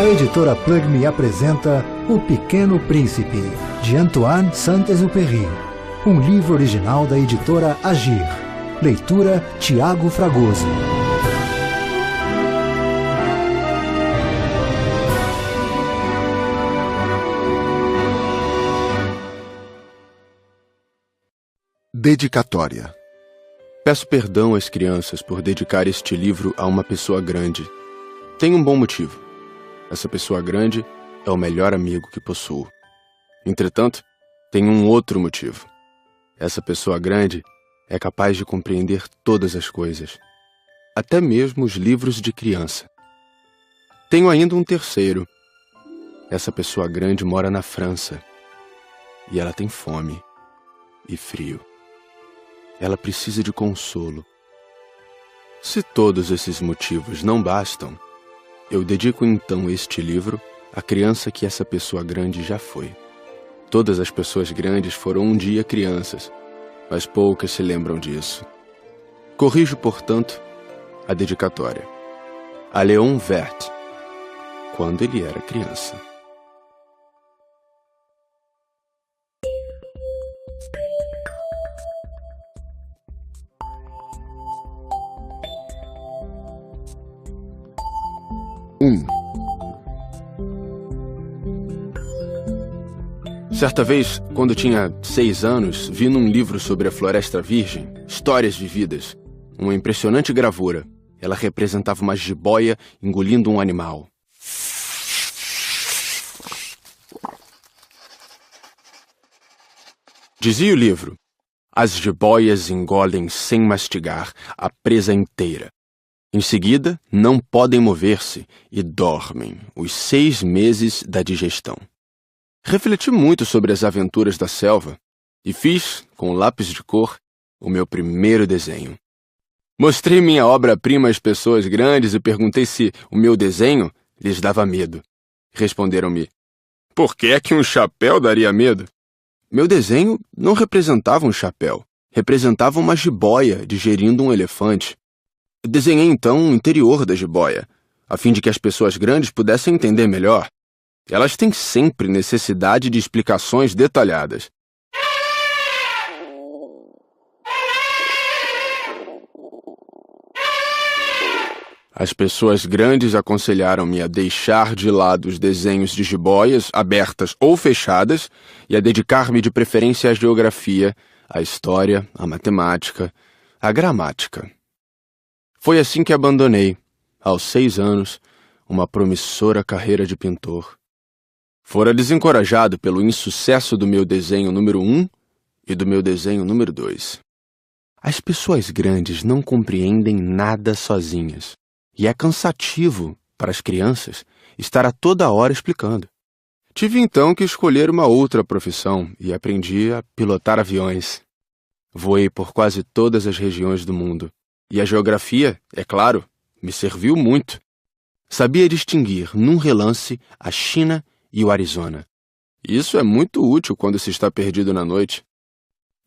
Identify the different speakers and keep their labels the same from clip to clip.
Speaker 1: editora Plug Me apresenta O Pequeno Príncipe, de Antoine Saint-Exupéry, um livro original da editora Agir. Leitura Tiago Fragoso.
Speaker 2: Dedicatória. Peço perdão às crianças por dedicar este livro a uma pessoa grande. Tem um bom motivo. Essa pessoa grande é o melhor amigo que possuo. Entretanto, tem um outro motivo. Essa pessoa grande é capaz de compreender todas as coisas, até mesmo os livros de criança. Tenho ainda um terceiro. Essa pessoa grande mora na França e ela tem fome e frio. Ela precisa de consolo. Se todos esses motivos não bastam, eu dedico então este livro à criança que essa pessoa grande já foi. Todas as pessoas grandes foram um dia crianças, mas poucas se lembram disso. Corrijo, portanto, a dedicatória. A Léon Vert, quando ele era criança. Certa vez, quando tinha 6 anos, vi num livro sobre a Floresta Virgem, Histórias Vividas, uma impressionante gravura. Ela representava uma jiboia engolindo um animal. Dizia o livro: as jiboias engolem sem mastigar a presa inteira. Em seguida, não podem mover-se e dormem os 6 meses da digestão. Refleti muito sobre as aventuras da selva e fiz, com lápis de cor, o meu primeiro desenho. Mostrei minha obra-prima às pessoas grandes e perguntei se o meu desenho lhes dava medo. Responderam-me: por que é que um chapéu daria medo? Meu desenho não representava um chapéu, representava uma jiboia digerindo um elefante. Desenhei então o interior da jiboia, a fim de que as pessoas grandes pudessem entender melhor. Elas têm sempre necessidade de explicações detalhadas. As pessoas grandes aconselharam-me a deixar de lado os desenhos de jiboias, abertas ou fechadas, e a dedicar-me de preferência à geografia, à história, à matemática, à gramática. Foi assim que abandonei, aos 6 anos, uma promissora carreira de pintor. Fora desencorajado pelo insucesso do meu desenho número 1 e do meu desenho número 2. As pessoas grandes não compreendem nada sozinhas, e é cansativo para as crianças estar a toda hora explicando. Tive então que escolher uma outra profissão e aprendi a pilotar aviões. Voei por quase todas as regiões do mundo. E a geografia, é claro, me serviu muito. Sabia distinguir, num relance, a China e o Arizona. Isso é muito útil quando se está perdido na noite.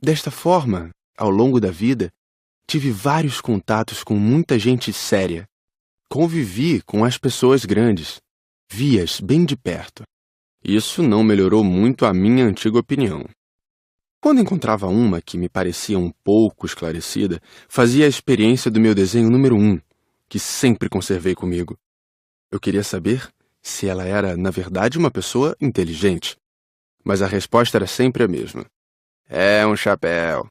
Speaker 2: Desta forma, ao longo da vida, tive vários contatos com muita gente séria. Convivi com as pessoas grandes. Vi-as bem de perto. Isso não melhorou muito a minha antiga opinião. Quando encontrava uma que me parecia um pouco esclarecida, fazia a experiência do meu desenho número 1, que sempre conservei comigo. Eu queria saber se ela era, na verdade, uma pessoa inteligente. Mas a resposta era sempre a mesma. É um chapéu.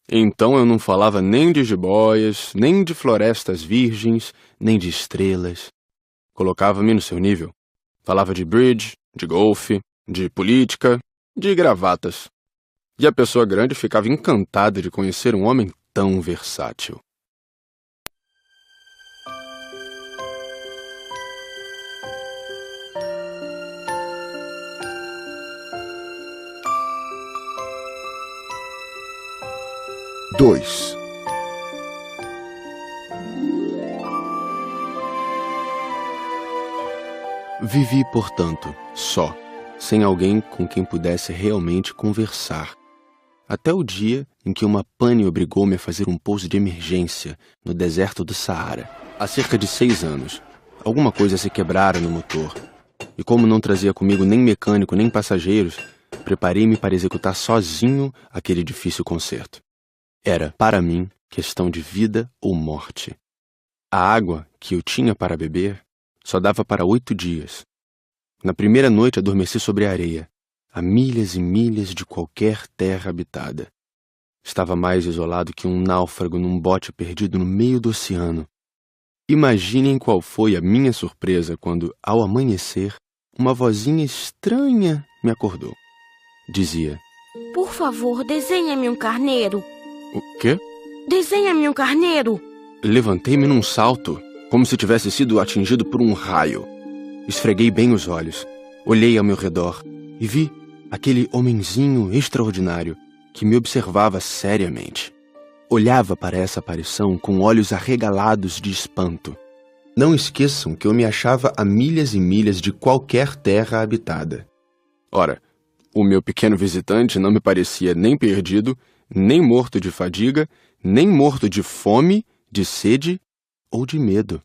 Speaker 2: Então eu não falava nem de jiboias, nem de florestas virgens, nem de estrelas. Colocava-me no seu nível. Falava de bridge, de golfe, de política, de gravatas. E a pessoa grande ficava encantada de conhecer um homem tão versátil. Vivi, portanto, só, sem alguém com quem pudesse realmente conversar. Até o dia em que uma pane obrigou-me a fazer um pouso de emergência no deserto do Saara, há cerca de 6 anos. Alguma coisa se quebrara no motor e como não trazia comigo nem mecânico nem passageiros, preparei-me para executar sozinho aquele difícil concerto. Era, para mim, questão de vida ou morte. A água que eu tinha para beber só dava para 8 dias. Na primeira noite adormeci sobre a areia, a milhas e milhas de qualquer terra habitada. Estava mais isolado que um náufrago num bote perdido no meio do oceano. Imaginem qual foi a minha surpresa quando, ao amanhecer, uma vozinha estranha me acordou. Dizia:
Speaker 3: Por favor, desenha-me um carneiro.
Speaker 2: O quê?
Speaker 3: Desenha-me um carneiro.
Speaker 2: Levantei-me num salto, como se tivesse sido atingido por um raio. Esfreguei bem os olhos, olhei ao meu redor e vi aquele homenzinho extraordinário que me observava seriamente. Olhava para essa aparição com olhos arregalados de espanto. Não esqueçam que eu me achava a milhas e milhas de qualquer terra habitada. Ora, o meu pequeno visitante não me parecia nem perdido, nem morto de fadiga, nem morto de fome, de sede ou de medo.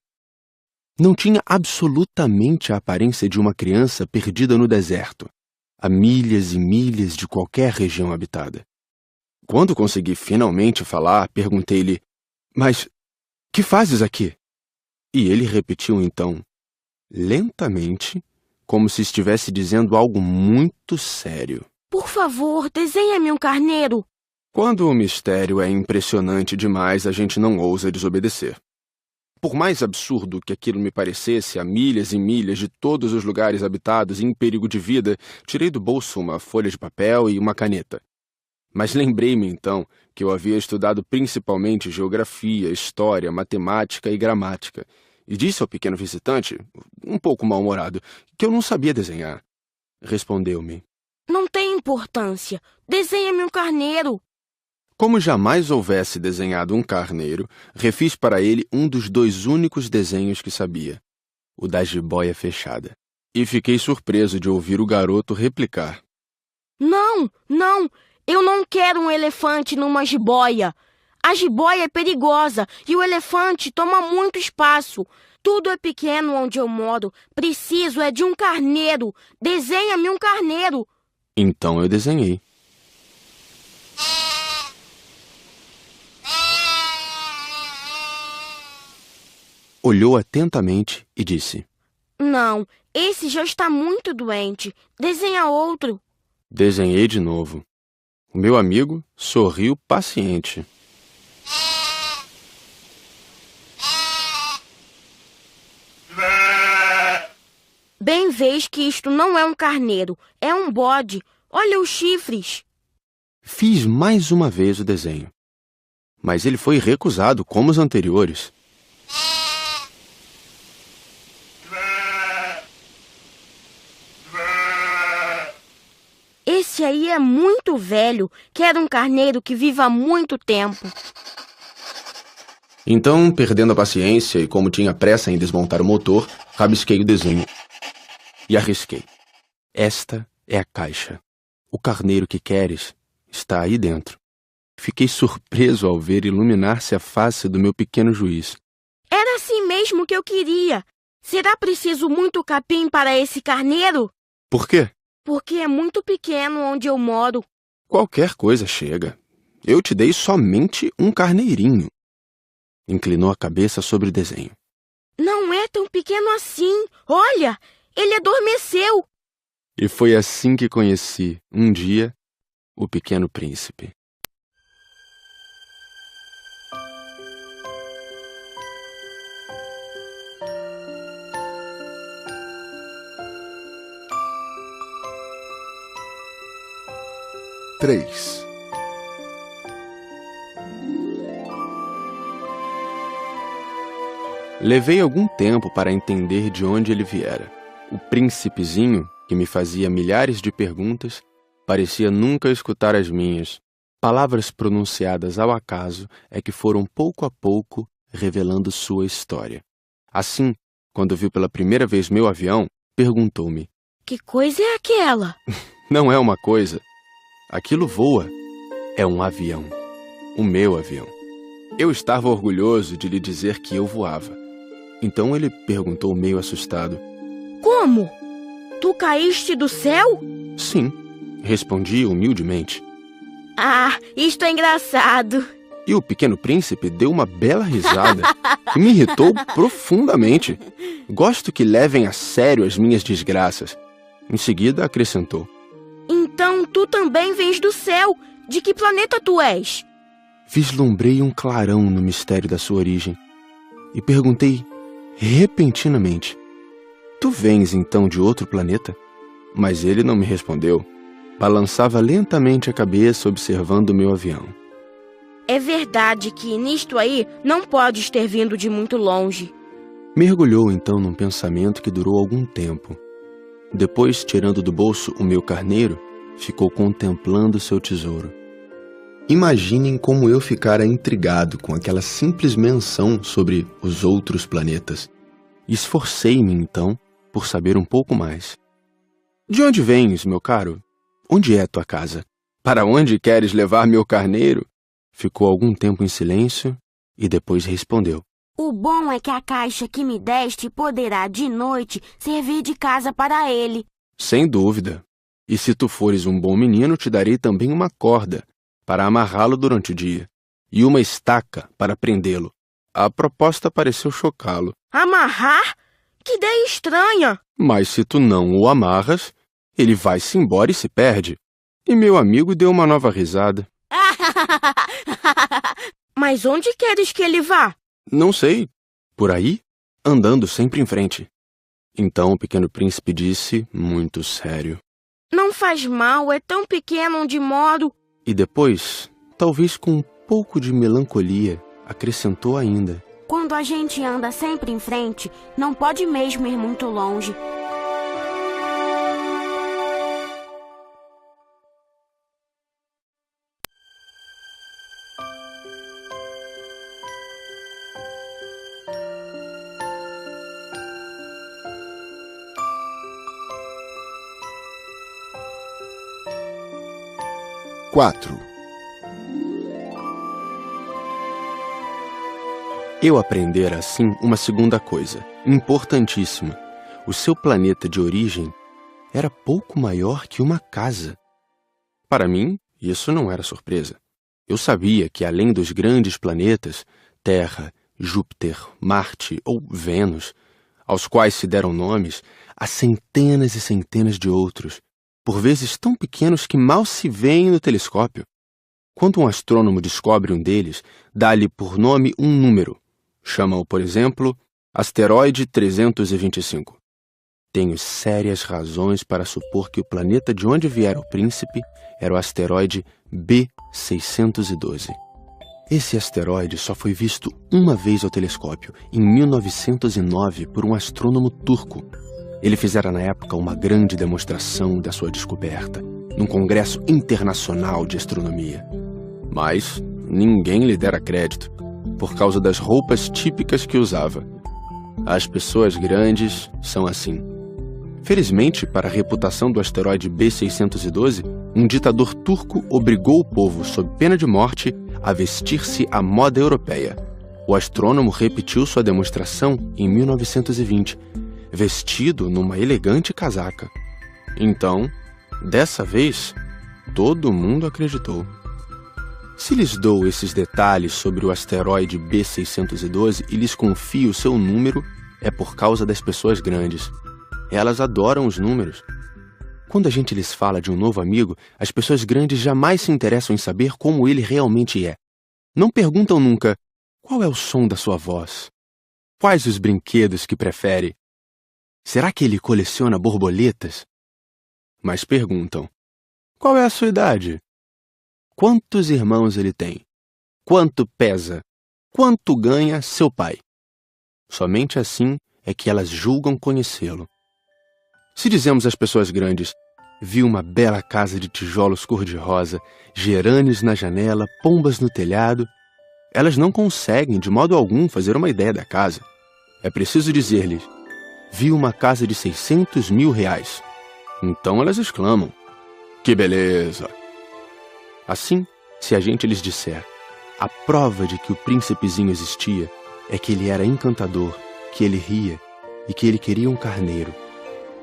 Speaker 2: Não tinha absolutamente a aparência de uma criança perdida no deserto, a milhas e milhas de qualquer região habitada. Quando consegui finalmente falar, perguntei-lhe: Mas que fazes aqui? E ele repetiu então, lentamente, como se estivesse dizendo algo muito sério:
Speaker 3: Por favor, desenha-me um carneiro.
Speaker 2: Quando o mistério é impressionante demais, a gente não ousa desobedecer. Por mais absurdo que aquilo me parecesse, a milhas e milhas de todos os lugares habitados e em perigo de vida, tirei do bolso uma folha de papel e uma caneta. Mas lembrei-me, então, que eu havia estudado principalmente geografia, história, matemática e gramática, e disse ao pequeno visitante, um pouco mal-humorado, que eu não sabia desenhar. Respondeu-me:
Speaker 3: Não tem importância. Desenha-me um carneiro.
Speaker 2: Como jamais houvesse desenhado um carneiro, refiz para ele um dos 2 únicos desenhos que sabia, o da jiboia fechada. E fiquei surpreso de ouvir o garoto replicar:
Speaker 3: Não, eu não quero um elefante numa jiboia. A jiboia é perigosa e o elefante toma muito espaço. Tudo é pequeno onde eu moro. Preciso é de um carneiro. Desenha-me um carneiro.
Speaker 2: Então eu desenhei. Olhou atentamente e disse:
Speaker 3: Não, esse já está muito doente. Desenha outro.
Speaker 2: Desenhei de novo. O meu amigo sorriu paciente.
Speaker 3: Bem vês que isto não é um carneiro, é um bode. Olha os chifres.
Speaker 2: Fiz mais uma vez o desenho, mas ele foi recusado como os anteriores.
Speaker 3: Esse aí é muito velho. Quero um carneiro que viva há muito tempo.
Speaker 2: Então, perdendo a paciência e como tinha pressa em desmontar o motor, rabisquei o desenho e arrisquei. Esta é a caixa. O carneiro que queres está aí dentro. Fiquei surpreso ao ver iluminar-se a face do meu pequeno juiz.
Speaker 3: Era assim mesmo que eu queria. Será preciso muito capim para esse carneiro?
Speaker 2: Por quê?
Speaker 3: Porque é muito pequeno onde eu moro.
Speaker 2: Qualquer coisa chega. Eu te dei somente um carneirinho. Inclinou a cabeça sobre o desenho.
Speaker 3: Não é tão pequeno assim. Olha, ele adormeceu.
Speaker 2: E foi assim que conheci, um dia, o Pequeno Príncipe.
Speaker 1: Três.
Speaker 2: Levei algum tempo para entender de onde ele viera. O príncipezinho, que me fazia milhares de perguntas, parecia nunca escutar as minhas. Palavras pronunciadas ao acaso é que foram pouco a pouco revelando sua história. Assim, quando viu pela primeira vez meu avião, perguntou-me:
Speaker 3: Que coisa é aquela?
Speaker 2: Não é uma coisa. Aquilo voa. É um avião. O meu avião. Eu estava orgulhoso de lhe dizer que eu voava. Então ele perguntou meio assustado:
Speaker 3: Como? Tu caíste do céu?
Speaker 2: Sim, respondi humildemente.
Speaker 3: Ah, isto é engraçado.
Speaker 2: E o Pequeno Príncipe deu uma bela risada que me irritou profundamente. Gosto que levem a sério as minhas desgraças. Em seguida, acrescentou.
Speaker 3: Então tu também vens do céu. De que planeta tu és?
Speaker 2: Vislumbrei um clarão no mistério da sua origem e perguntei repentinamente. Tu vens então de outro planeta? Mas ele não me respondeu. Balançava lentamente a cabeça observando o meu avião.
Speaker 3: É verdade que nisto aí não podes ter vindo de muito longe.
Speaker 2: Mergulhou então num pensamento que durou algum tempo. Depois, tirando do bolso o meu carneiro, ficou contemplando seu tesouro. Imaginem como eu ficara intrigado com aquela simples menção sobre os outros planetas. Esforcei-me então por saber um pouco mais. De onde vens, meu caro? Onde é tua casa? Para onde queres levar meu carneiro? Ficou algum tempo em silêncio e depois respondeu.
Speaker 3: O bom é que a caixa que me deste poderá, de noite, servir de casa para ele.
Speaker 2: Sem dúvida. E se tu fores um bom menino, te darei também uma corda para amarrá-lo durante o dia e uma estaca para prendê-lo. A proposta pareceu chocá-lo.
Speaker 3: Amarrar? Que ideia estranha!
Speaker 2: Mas se tu não o amarras, ele vai-se embora e se perde. E meu amigo deu uma nova risada.
Speaker 3: Mas onde queres que ele vá?
Speaker 2: Não sei. Por aí, andando sempre em frente. Então o Pequeno Príncipe disse, muito sério.
Speaker 3: Não faz mal, é tão pequeno onde moro.
Speaker 2: E depois, talvez com um pouco de melancolia, acrescentou ainda.
Speaker 3: Quando a gente anda sempre em frente, não pode mesmo ir muito longe.
Speaker 2: Eu aprendera assim uma segunda coisa, importantíssima. O seu planeta de origem era pouco maior que uma casa. Para mim, isso não era surpresa. Eu sabia que além dos grandes planetas, Terra, Júpiter, Marte ou Vênus, aos quais se deram nomes, há centenas e centenas de outros, por vezes tão pequenos que mal se veem no telescópio. Quando um astrônomo descobre um deles, dá-lhe por nome um número. Chama-o, por exemplo, asteroide 325. Tenho sérias razões para supor que o planeta de onde viera o príncipe era o asteroide B612. Esse asteroide só foi visto uma vez ao telescópio, em 1909, por um astrônomo turco. Ele fizera na época uma grande demonstração da sua descoberta, num congresso internacional de astronomia. Mas ninguém lhe dera crédito, por causa das roupas típicas que usava. As pessoas grandes são assim. Felizmente, para a reputação do asteroide B612, um ditador turco obrigou o povo, sob pena de morte, a vestir-se à moda europeia. O astrônomo repetiu sua demonstração em 1920, vestido numa elegante casaca. Então, dessa vez, todo mundo acreditou. Se lhes dou esses detalhes sobre o asteroide B612 e lhes confio o seu número, é por causa das pessoas grandes. Elas adoram os números. Quando a gente lhes fala de um novo amigo, as pessoas grandes jamais se interessam em saber como ele realmente é. Não perguntam nunca, qual é o som da sua voz? Quais os brinquedos que prefere? Será que ele coleciona borboletas? Mas perguntam, qual é a sua idade? Quantos irmãos ele tem? Quanto pesa? Quanto ganha seu pai? Somente assim é que elas julgam conhecê-lo. Se dizemos às pessoas grandes, vi uma bela casa de tijolos cor-de-rosa, gerânios na janela, pombas no telhado, elas não conseguem de modo algum fazer uma ideia da casa. É preciso dizer-lhes, vi uma casa de 600 mil reais. Então elas exclamam, que beleza! Assim, se a gente lhes disser, a prova de que o príncipezinho existia é que ele era encantador, que ele ria e que ele queria um carneiro.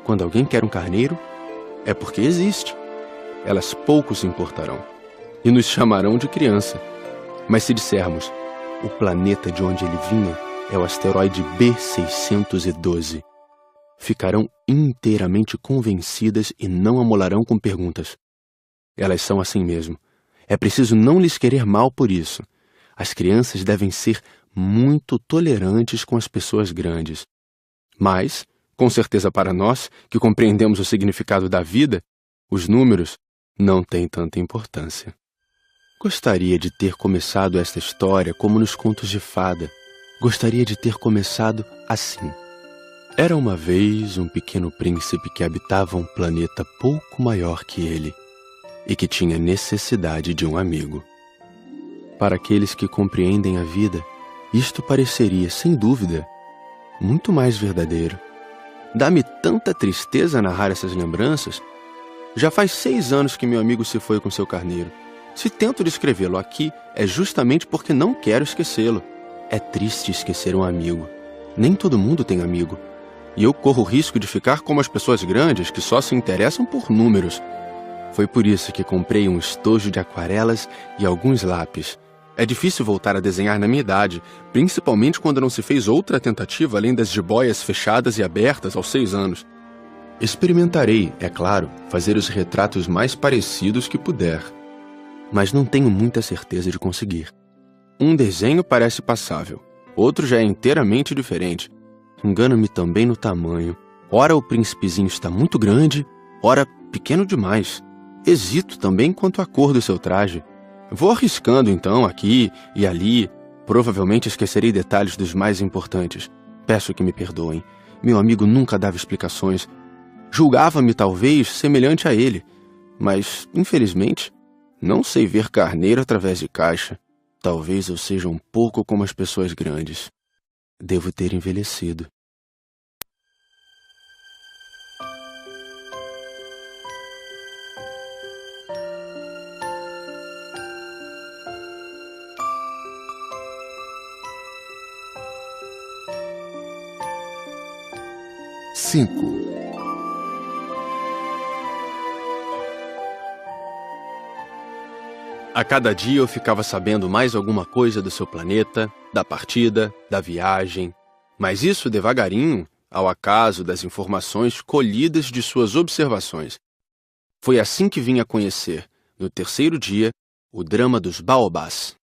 Speaker 2: Quando alguém quer um carneiro, é porque existe. Elas pouco se importarão e nos chamarão de criança. Mas se dissermos, o planeta de onde ele vinha é o asteroide B612, ficarão inteiramente convencidas e não amolarão com perguntas. Elas são assim mesmo. É preciso não lhes querer mal por isso. As crianças devem ser muito tolerantes com as pessoas grandes. Mas, com certeza para nós, que compreendemos o significado da vida, os números não têm tanta importância. Gostaria de ter começado esta história como nos contos de fada. Gostaria de ter começado assim. Era uma vez um pequeno príncipe que habitava um planeta pouco maior que ele e que tinha necessidade de um amigo. Para aqueles que compreendem a vida, isto pareceria, sem dúvida, muito mais verdadeiro. Dá-me tanta tristeza narrar essas lembranças. Já faz 6 anos que meu amigo se foi com seu carneiro. Se tento descrevê-lo aqui, é justamente porque não quero esquecê-lo. É triste esquecer um amigo. Nem todo mundo tem amigo. E eu corro o risco de ficar como as pessoas grandes que só se interessam por números. Foi por isso que comprei um estojo de aquarelas e alguns lápis. É difícil voltar a desenhar na minha idade, principalmente quando não se fez outra tentativa além das jiboias fechadas e abertas aos 6 anos. Experimentarei, é claro, fazer os retratos mais parecidos que puder. Mas não tenho muita certeza de conseguir. Um desenho parece passável, outro já é inteiramente diferente. Engano-me também no tamanho. Ora o príncipezinho está muito grande, ora pequeno demais. Hesito também quanto à cor do seu traje. Vou arriscando então aqui e ali. Provavelmente esquecerei detalhes dos mais importantes. Peço que me perdoem. Meu amigo nunca dava explicações. Julgava-me talvez semelhante a ele, mas, infelizmente, não sei ver carneiro através de caixa. Talvez eu seja um pouco como as pessoas grandes. Devo ter envelhecido. A cada dia eu ficava sabendo mais alguma coisa do seu planeta, da partida, da viagem. Mas isso devagarinho, ao acaso das informações colhidas de suas observações. Foi assim que vim a conhecer, no 3º dia, o drama dos baobás.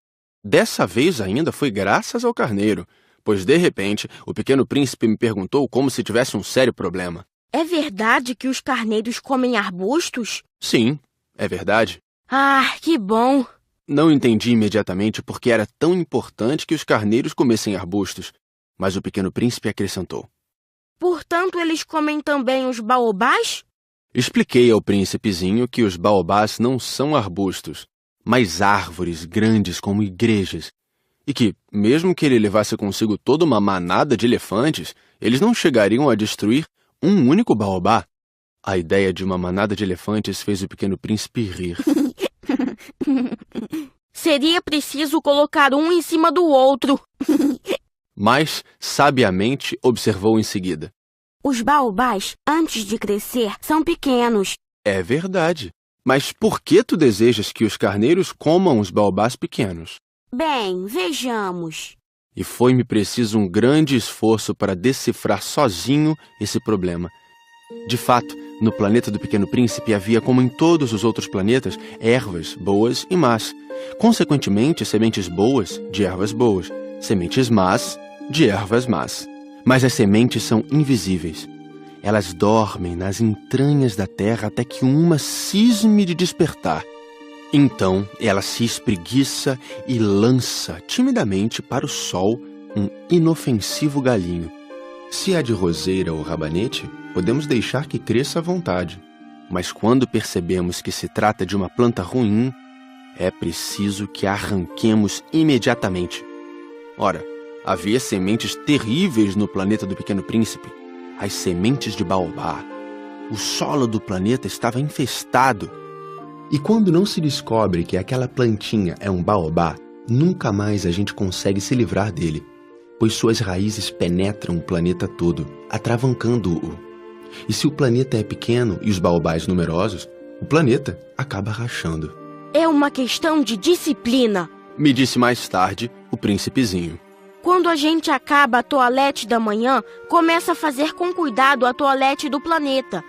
Speaker 2: Dessa vez ainda foi graças ao carneiro, pois de repente o pequeno príncipe me perguntou como se tivesse um sério problema.
Speaker 3: É verdade que os carneiros comem arbustos?
Speaker 2: Sim, é verdade.
Speaker 3: Ah, que bom!
Speaker 2: Não entendi imediatamente por que era tão importante que os carneiros comessem arbustos, mas o pequeno príncipe acrescentou.
Speaker 3: Portanto, eles comem também os baobás?
Speaker 2: Expliquei ao príncipezinho que os baobás não são arbustos, mas árvores grandes como igrejas, e que, mesmo que ele levasse consigo toda uma manada de elefantes, eles não chegariam a destruir um único baobá. A ideia de uma manada de elefantes fez o pequeno príncipe rir.
Speaker 3: Seria preciso colocar um em cima do outro.
Speaker 2: Mas, sabiamente, observou em seguida.
Speaker 3: Os baobás, antes de crescer, são pequenos.
Speaker 2: É verdade. Mas por que tu desejas que os carneiros comam os baobás pequenos?
Speaker 3: Bem, vejamos.
Speaker 2: E foi-me preciso um grande esforço para decifrar sozinho esse problema. De fato, no planeta do Pequeno Príncipe havia, como em todos os outros planetas, ervas boas e más. Consequentemente, sementes boas de ervas boas, sementes más de ervas más. Mas as sementes são invisíveis. Elas dormem nas entranhas da terra até que uma cisme de despertar. Então, ela se espreguiça e lança timidamente para o sol um inofensivo galinho. Se é de roseira ou rabanete, podemos deixar que cresça à vontade. Mas quando percebemos que se trata de uma planta ruim, é preciso que a arranquemos imediatamente. Ora, havia sementes terríveis no planeta do Pequeno Príncipe. As sementes de baobá. O solo do planeta estava infestado. E quando não se descobre que aquela plantinha é um baobá, nunca mais a gente consegue se livrar dele, pois suas raízes penetram o planeta todo, atravancando-o. E se o planeta é pequeno e os baobás numerosos, o planeta acaba rachando.
Speaker 3: É uma questão de disciplina,
Speaker 2: me disse mais tarde o príncipezinho.
Speaker 3: Quando a gente acaba a toalete da manhã, começa a fazer com cuidado a toalete do planeta.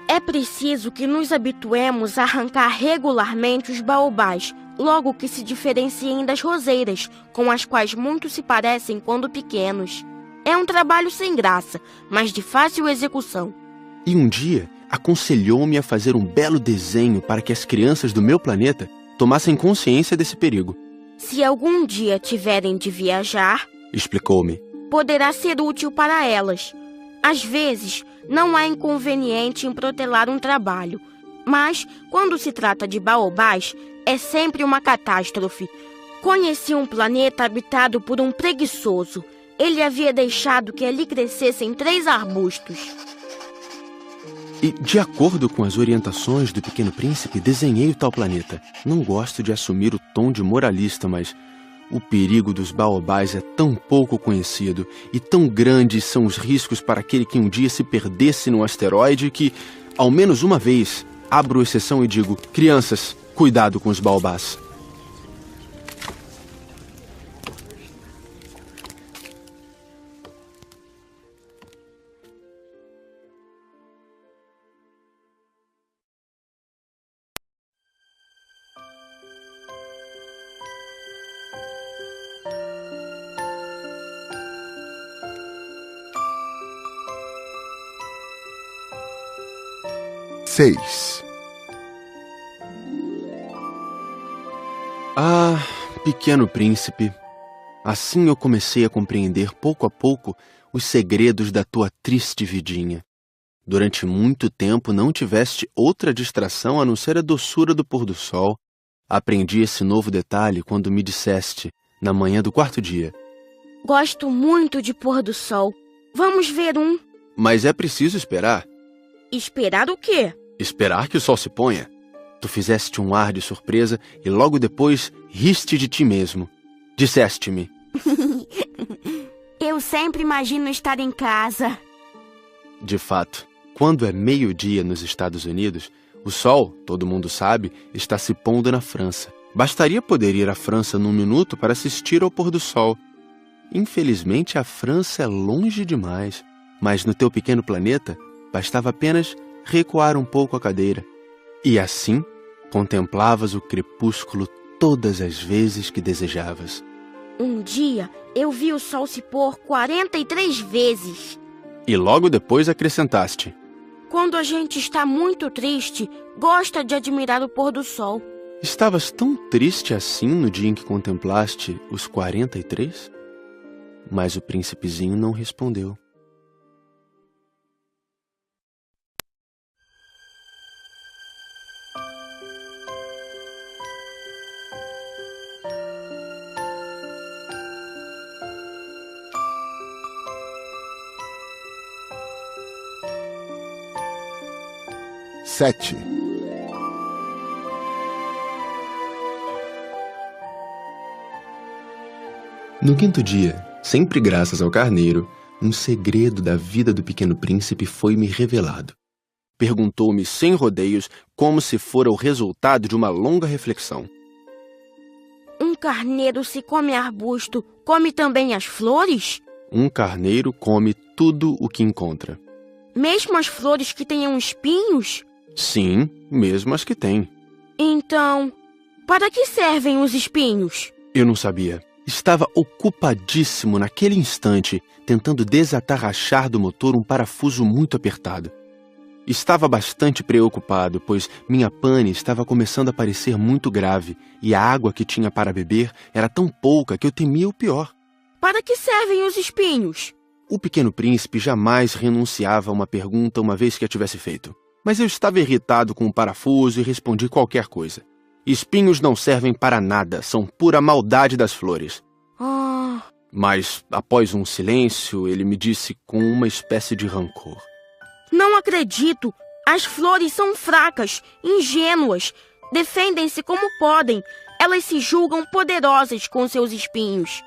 Speaker 3: É preciso que nos habituemos a arrancar regularmente os baobás, logo que se diferenciem das roseiras, com as quais muitos se parecem quando pequenos. É um trabalho sem graça, mas de fácil execução.
Speaker 2: E um dia, aconselhou-me a fazer um belo desenho para que as crianças do meu planeta tomassem consciência desse perigo.
Speaker 3: Se algum dia tiverem de viajar,
Speaker 2: explicou-me,
Speaker 3: poderá ser útil para elas. Às vezes, não há inconveniente em protelar um trabalho, mas, quando se trata de baobás, é sempre uma catástrofe. Conheci um planeta habitado por um preguiçoso. Ele havia deixado que ali crescessem 3 arbustos.
Speaker 2: E, de acordo com as orientações do Pequeno Príncipe, desenhei o tal planeta. Não gosto de assumir o tom de moralista, mas o perigo dos baobás é tão pouco conhecido e tão grandes são os riscos para aquele que um dia se perdesse num asteroide que, ao menos uma vez, abro exceção e digo: crianças, cuidado com os baobás. Ah, Pequeno Príncipe, assim eu comecei a compreender pouco a pouco os segredos da tua triste vidinha. Durante muito tempo não tiveste outra distração a não ser a doçura do pôr do sol. Aprendi esse novo detalhe quando me disseste, na manhã do 4º dia:
Speaker 3: gosto muito de pôr do sol. Vamos ver um.
Speaker 2: Mas é preciso esperar.
Speaker 3: Esperar o quê?
Speaker 2: Esperar que o sol se ponha. Tu fizeste um ar de surpresa e logo depois riste de ti mesmo. Disseste-me:
Speaker 3: eu sempre imagino estar em casa.
Speaker 2: De fato, quando é meio-dia nos Estados Unidos, o sol, todo mundo sabe, está se pondo na França. Bastaria poder ir à França num minuto para assistir ao pôr do sol. Infelizmente, a França é longe demais. Mas no teu pequeno planeta, bastava apenas recuar um pouco a cadeira. E assim, contemplavas o crepúsculo todas as vezes que desejavas.
Speaker 3: Um dia, eu vi o sol se pôr 43 vezes.
Speaker 2: E logo depois acrescentaste:
Speaker 3: quando a gente está muito triste, gosta de admirar o pôr do sol.
Speaker 2: Estavas tão triste assim no dia em que contemplaste os 43? Mas o príncipezinho não respondeu. No 5º dia, sempre graças ao carneiro, um segredo da vida do Pequeno Príncipe foi-me revelado. Perguntou-me sem rodeios, como se fora o resultado de uma longa reflexão:
Speaker 3: um carneiro, se come arbusto, come também as flores?
Speaker 2: Um carneiro come tudo o que encontra.
Speaker 3: Mesmo as flores que tenham espinhos?
Speaker 2: Sim, mesmo as que têm.
Speaker 3: Então, para que servem os espinhos?
Speaker 2: Eu não sabia. Estava ocupadíssimo naquele instante, tentando desatarrachar do motor um parafuso muito apertado. Estava bastante preocupado, pois minha pane estava começando a parecer muito grave e a água que tinha para beber era tão pouca que eu temia o pior.
Speaker 3: Para que servem os espinhos?
Speaker 2: O Pequeno Príncipe jamais renunciava a uma pergunta uma vez que a tivesse feito. Mas eu estava irritado com o parafuso e respondi qualquer coisa. Espinhos não servem para nada, são pura maldade das flores. Mas, após um silêncio, ele me disse com uma espécie de rancor:
Speaker 3: não acredito! As flores são fracas, ingênuas. Defendem-se como podem. Elas se julgam poderosas com seus espinhos.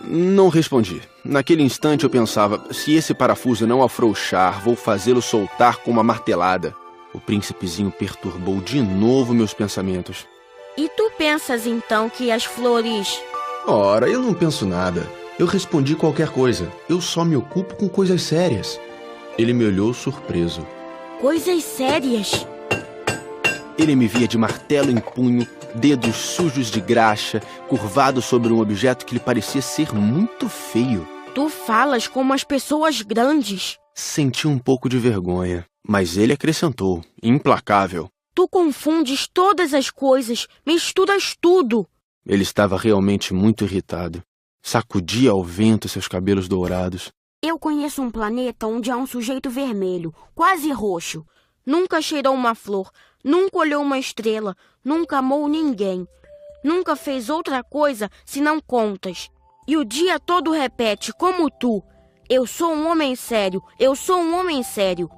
Speaker 2: Não respondi. Naquele instante eu pensava, se esse parafuso não afrouxar, vou fazê-lo soltar com uma martelada. O príncipezinho perturbou de novo meus pensamentos.
Speaker 3: E tu pensas então que as flores...
Speaker 2: Ora, eu não penso nada. Eu respondi qualquer coisa. Eu só me ocupo com coisas sérias. Ele me olhou surpreso.
Speaker 3: Coisas sérias?
Speaker 2: Ele me via de martelo em punho, dedos sujos de graxa, curvado sobre um objeto que lhe parecia ser muito feio.
Speaker 3: Tu falas como as pessoas grandes.
Speaker 2: Senti um pouco de vergonha, mas ele acrescentou, implacável.
Speaker 3: Tu confundes todas as coisas, misturas tudo.
Speaker 2: Ele estava realmente muito irritado. Sacudia ao vento seus cabelos dourados.
Speaker 3: Eu conheço um planeta onde há um sujeito vermelho, quase roxo. Nunca cheirou uma flor, nunca olhou uma estrela, nunca amou ninguém. Nunca fez outra coisa senão contas. E o dia todo repete, como tu, eu sou um homem sério, eu sou um homem sério.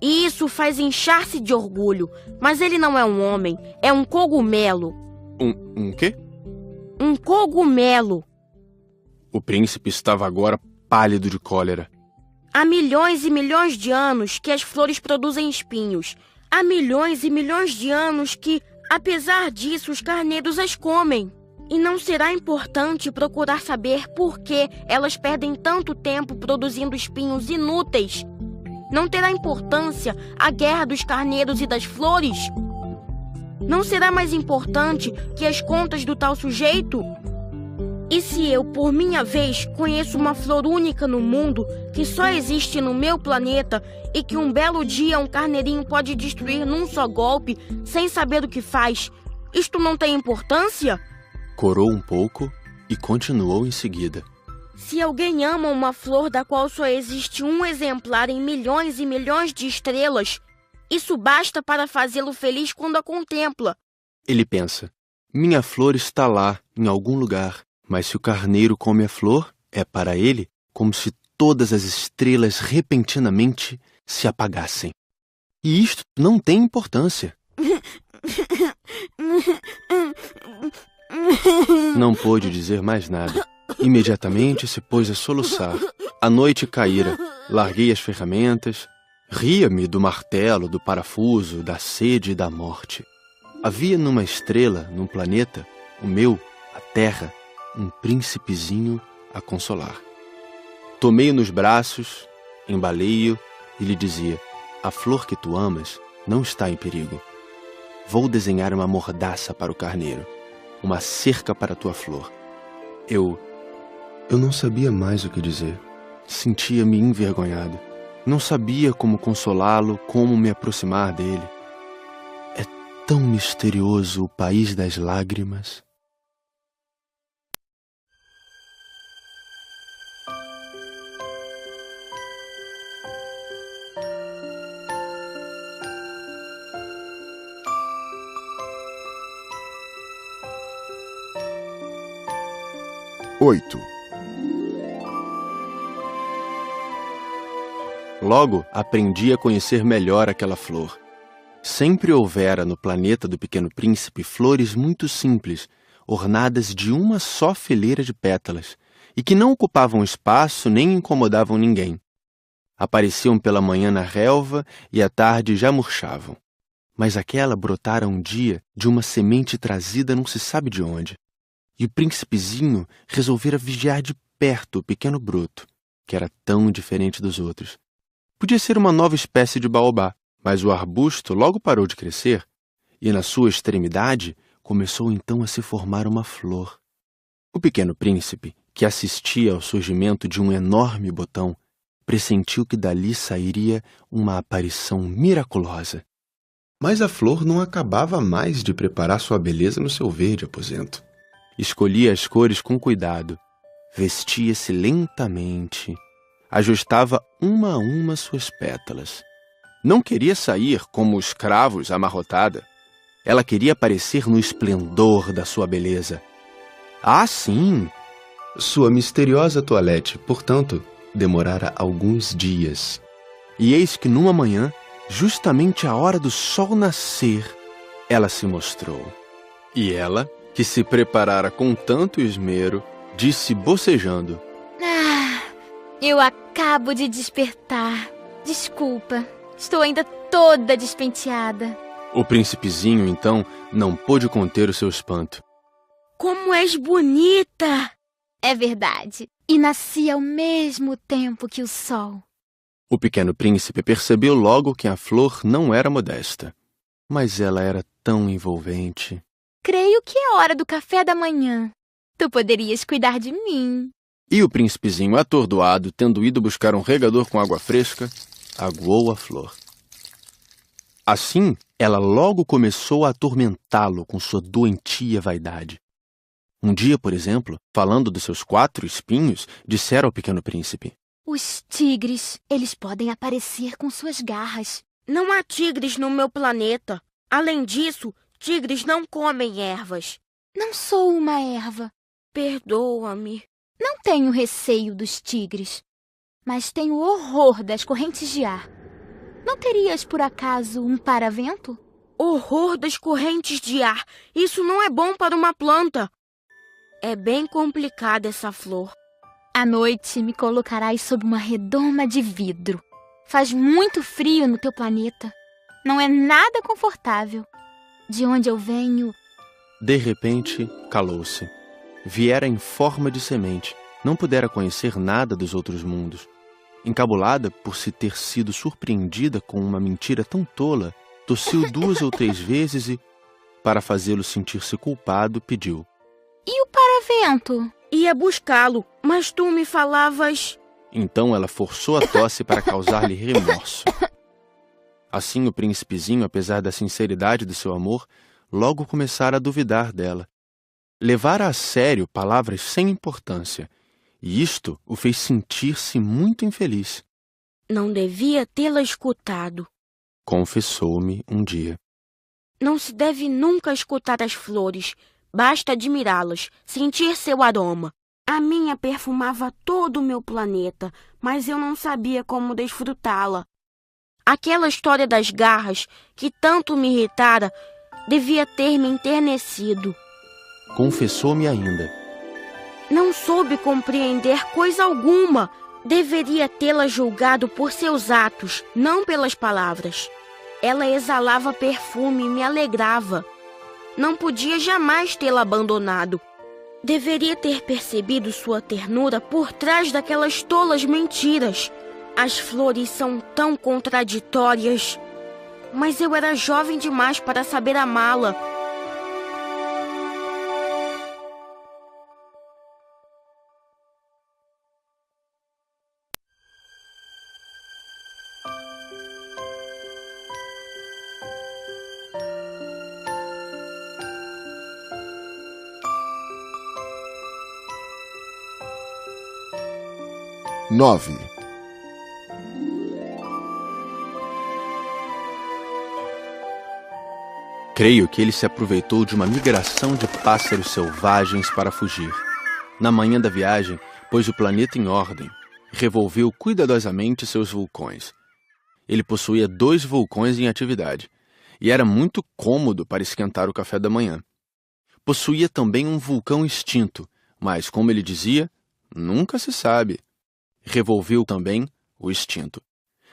Speaker 3: E isso faz inchar-se de orgulho. Mas ele não é um homem, é um cogumelo.
Speaker 2: Um quê?
Speaker 3: Um cogumelo.
Speaker 2: O príncipe estava agora pálido de cólera.
Speaker 3: Há milhões e milhões de anos que as flores produzem espinhos. Há milhões e milhões de anos que, apesar disso, os carneiros as comem. E não será importante procurar saber por que elas perdem tanto tempo produzindo espinhos inúteis? Não terá importância a guerra dos carneiros e das flores? Não será mais importante que as contas do tal sujeito? E se eu, por minha vez, conheço uma flor única no mundo, que só existe no meu planeta, e que um belo dia um carneirinho pode destruir num só golpe, sem saber o que faz, isto não tem importância?
Speaker 2: Corou um pouco e continuou em seguida.
Speaker 3: Se alguém ama uma flor da qual só existe um exemplar em milhões e milhões de estrelas, isso basta para fazê-lo feliz quando a contempla.
Speaker 2: Ele pensa, minha flor está lá, em algum lugar. Mas se o carneiro come a flor, é para ele como se todas as estrelas repentinamente se apagassem. E isto não tem importância. Não pôde dizer mais nada. Imediatamente se pôs a soluçar. A noite caíra. Larguei as ferramentas. Ria-me do martelo, do parafuso, da sede e da morte. Havia numa estrela, num planeta, o meu, a Terra, um príncipezinho a consolar. Tomei-o nos braços, embalei-o e lhe dizia, a flor que tu amas não está em perigo. Vou desenhar uma mordaça para o carneiro, uma cerca para a tua flor. Eu não sabia mais o que dizer. Sentia-me envergonhado. Não sabia como consolá-lo, como me aproximar dele. É tão misterioso o país das lágrimas. Logo, aprendi a conhecer melhor aquela flor. Sempre houvera no planeta do Pequeno Príncipe flores muito simples, ornadas de uma só fileira de pétalas, e que não ocupavam espaço nem incomodavam ninguém. Apareciam pela manhã na relva e à tarde já murchavam. Mas aquela brotara um dia de uma semente trazida não se sabe de onde. E o príncipezinho resolvera vigiar de perto o pequeno broto, que era tão diferente dos outros. Podia ser uma nova espécie de baobá, mas o arbusto logo parou de crescer, e na sua extremidade começou então a se formar uma flor. O pequeno príncipe, que assistia ao surgimento de um enorme botão, pressentiu que dali sairia uma aparição miraculosa. Mas a flor não acabava mais de preparar sua beleza no seu verde aposento. Escolhia as cores com cuidado, vestia-se lentamente, ajustava uma a uma suas pétalas. Não queria sair como os cravos amarrotada. Ela queria aparecer no esplendor da sua beleza. Ah, sim! Sua misteriosa toilette, portanto, demorara alguns dias. E eis que numa manhã, justamente à hora do sol nascer, ela se mostrou. E ela, que se preparara com tanto esmero, disse bocejando.
Speaker 4: Eu acabo de despertar. Desculpa, estou ainda toda despenteada.
Speaker 2: O príncipezinho, então, não pôde conter o seu espanto.
Speaker 3: Como és bonita!
Speaker 4: É verdade. E nasci ao mesmo tempo que o sol.
Speaker 2: O pequeno príncipe percebeu logo que a flor não era modesta. Mas ela era tão envolvente.
Speaker 4: Creio que é hora do café da manhã. Tu poderias cuidar de mim.
Speaker 2: E o príncipezinho, atordoado, tendo ido buscar um regador com água fresca, aguou a flor. Assim, ela logo começou a atormentá-lo com sua doentia vaidade. Um dia, por exemplo, falando dos seus 4 espinhos, dissera ao pequeno príncipe:
Speaker 4: Os tigres, eles podem aparecer com suas garras.
Speaker 3: Não há tigres no meu planeta. Além disso, tigres não comem ervas.
Speaker 4: Não sou uma erva.
Speaker 3: Perdoa-me.
Speaker 4: Não tenho receio dos tigres, mas tenho horror das correntes de ar. Não terias, por acaso, um paravento?
Speaker 3: Horror das correntes de ar. Isso não é bom para uma planta. É bem complicada essa flor.
Speaker 4: À noite me colocarás sob uma redoma de vidro. Faz muito frio no teu planeta. Não é nada confortável. De onde eu venho...
Speaker 2: De repente, calou-se. Viera em forma de semente. Não pudera conhecer nada dos outros mundos. Encabulada por se ter sido surpreendida com uma mentira tão tola, tossiu 2 ou 3 vezes e, para fazê-lo sentir-se culpado, pediu:
Speaker 4: E o paravento?
Speaker 3: Ia buscá-lo, mas tu me falavas...
Speaker 2: Então ela forçou a tosse para causar-lhe remorso. Assim o príncipezinho, apesar da sinceridade do seu amor, logo começara a duvidar dela. Levara a sério palavras sem importância, e isto o fez sentir-se muito infeliz.
Speaker 3: Não devia tê-la escutado,
Speaker 2: confessou-me um dia.
Speaker 3: Não se deve nunca escutar as flores, basta admirá-las, sentir seu aroma. A minha perfumava todo o meu planeta, mas eu não sabia como desfrutá-la. Aquela história das garras, que tanto me irritara, devia ter me enternecido.
Speaker 2: Confessou-me ainda.
Speaker 3: Não soube compreender coisa alguma. Deveria tê-la julgado por seus atos, não pelas palavras. Ela exalava perfume e me alegrava. Não podia jamais tê-la abandonado. Deveria ter percebido sua ternura por trás daquelas tolas mentiras. As flores são tão contraditórias. Mas eu era jovem demais para saber amá-la.
Speaker 2: Creio que ele se aproveitou de uma migração de pássaros selvagens para fugir. Na manhã da viagem, pôs o planeta em ordem, revolveu cuidadosamente seus vulcões. Ele possuía 2 vulcões em atividade, e era muito cômodo para esquentar o café da manhã. Possuía também um vulcão extinto, mas, como ele dizia, nunca se sabe. Revolveu também o extinto.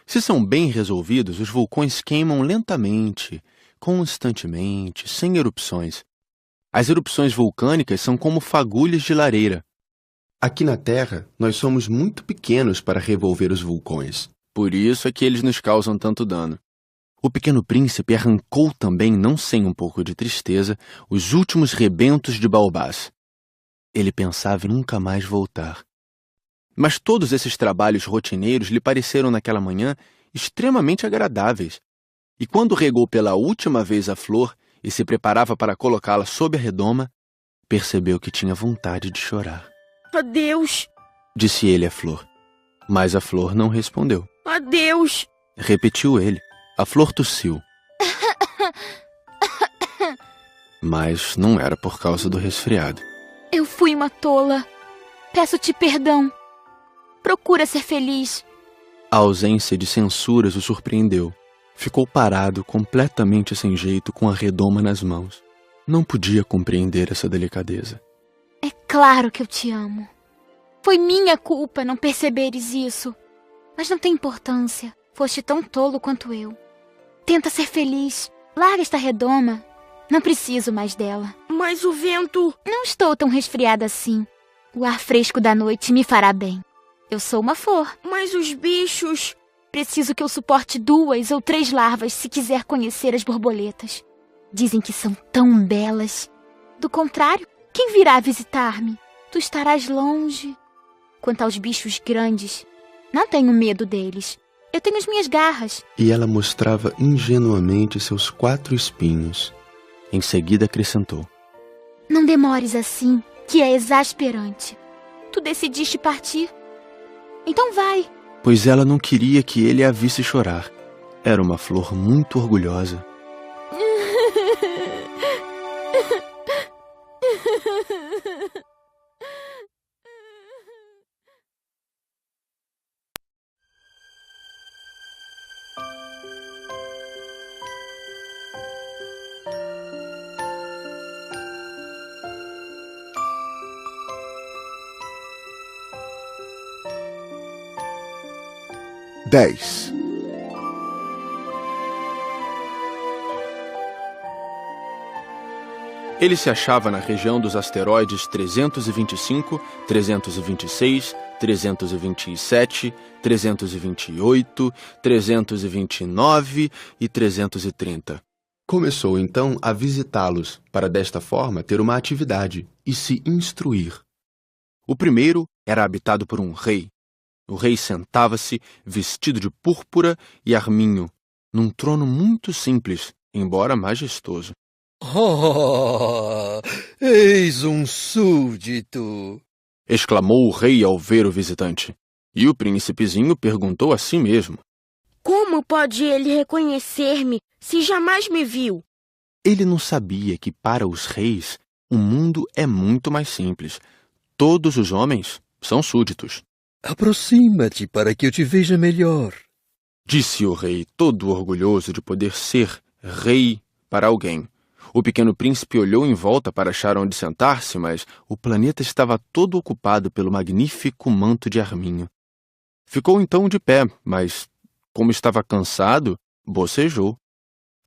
Speaker 2: Se são bem resolvidos, os vulcões queimam lentamente, constantemente, sem erupções. As erupções vulcânicas são como fagulhas de lareira. Aqui na Terra, nós somos muito pequenos para revolver os vulcões. Por isso é que eles nos causam tanto dano. O pequeno príncipe arrancou também, não sem um pouco de tristeza, os últimos rebentos de baobás. Ele pensava em nunca mais voltar. Mas todos esses trabalhos rotineiros lhe pareceram naquela manhã extremamente agradáveis. E quando regou pela última vez a flor e se preparava para colocá-la sob a redoma, percebeu que tinha vontade de chorar.
Speaker 3: Adeus,
Speaker 2: disse ele à flor. Mas a flor não respondeu.
Speaker 3: Adeus,
Speaker 2: repetiu ele. A flor tossiu. Mas não era por causa do resfriado.
Speaker 4: Eu fui uma tola. Peço-te perdão. Procura ser feliz.
Speaker 2: A ausência de censuras o surpreendeu. Ficou parado, completamente sem jeito, com a redoma nas mãos. Não podia compreender essa delicadeza.
Speaker 4: É claro que eu te amo. Foi minha culpa não perceberes isso. Mas não tem importância. Foste tão tolo quanto eu. Tenta ser feliz. Larga esta redoma. Não preciso mais dela.
Speaker 3: Mas o vento...
Speaker 4: Não estou tão resfriada assim. O ar fresco da noite me fará bem. Eu sou uma flor.
Speaker 3: Mas os bichos...
Speaker 4: Preciso que eu suporte 2 ou 3 larvas se quiser conhecer as borboletas. Dizem que são tão belas. Do contrário, quem virá visitar-me? Tu estarás longe. Quanto aos bichos grandes, não tenho medo deles. Eu tenho as minhas garras.
Speaker 2: E ela mostrava ingenuamente seus 4 espinhos. Em seguida acrescentou:
Speaker 4: Não demores assim, que é exasperante. Tu decidiste partir. Então vai.
Speaker 2: Pois ela não queria que ele a visse chorar. Era uma flor muito orgulhosa. Ele se achava na região dos asteroides 325, 326, 327, 328, 329 e 330. Começou então a visitá-los, para desta forma ter uma atividade e se instruir. O primeiro era habitado por um rei. O rei sentava-se, vestido de púrpura e arminho, num trono muito simples, embora majestoso.
Speaker 5: Oh, eis um súdito!
Speaker 2: Exclamou o rei ao ver o visitante. E o príncipezinho perguntou a si mesmo:
Speaker 3: Como pode ele reconhecer-me se jamais me viu?
Speaker 2: Ele não sabia que para os reis o mundo é muito mais simples. Todos os homens são súditos.
Speaker 5: Aproxima-te para que eu te veja melhor,
Speaker 2: disse o rei, todo orgulhoso de poder ser rei para alguém. O pequeno príncipe olhou em volta para achar onde sentar-se, mas o planeta estava todo ocupado pelo magnífico manto de arminho. Ficou então de pé, mas, como estava cansado, bocejou.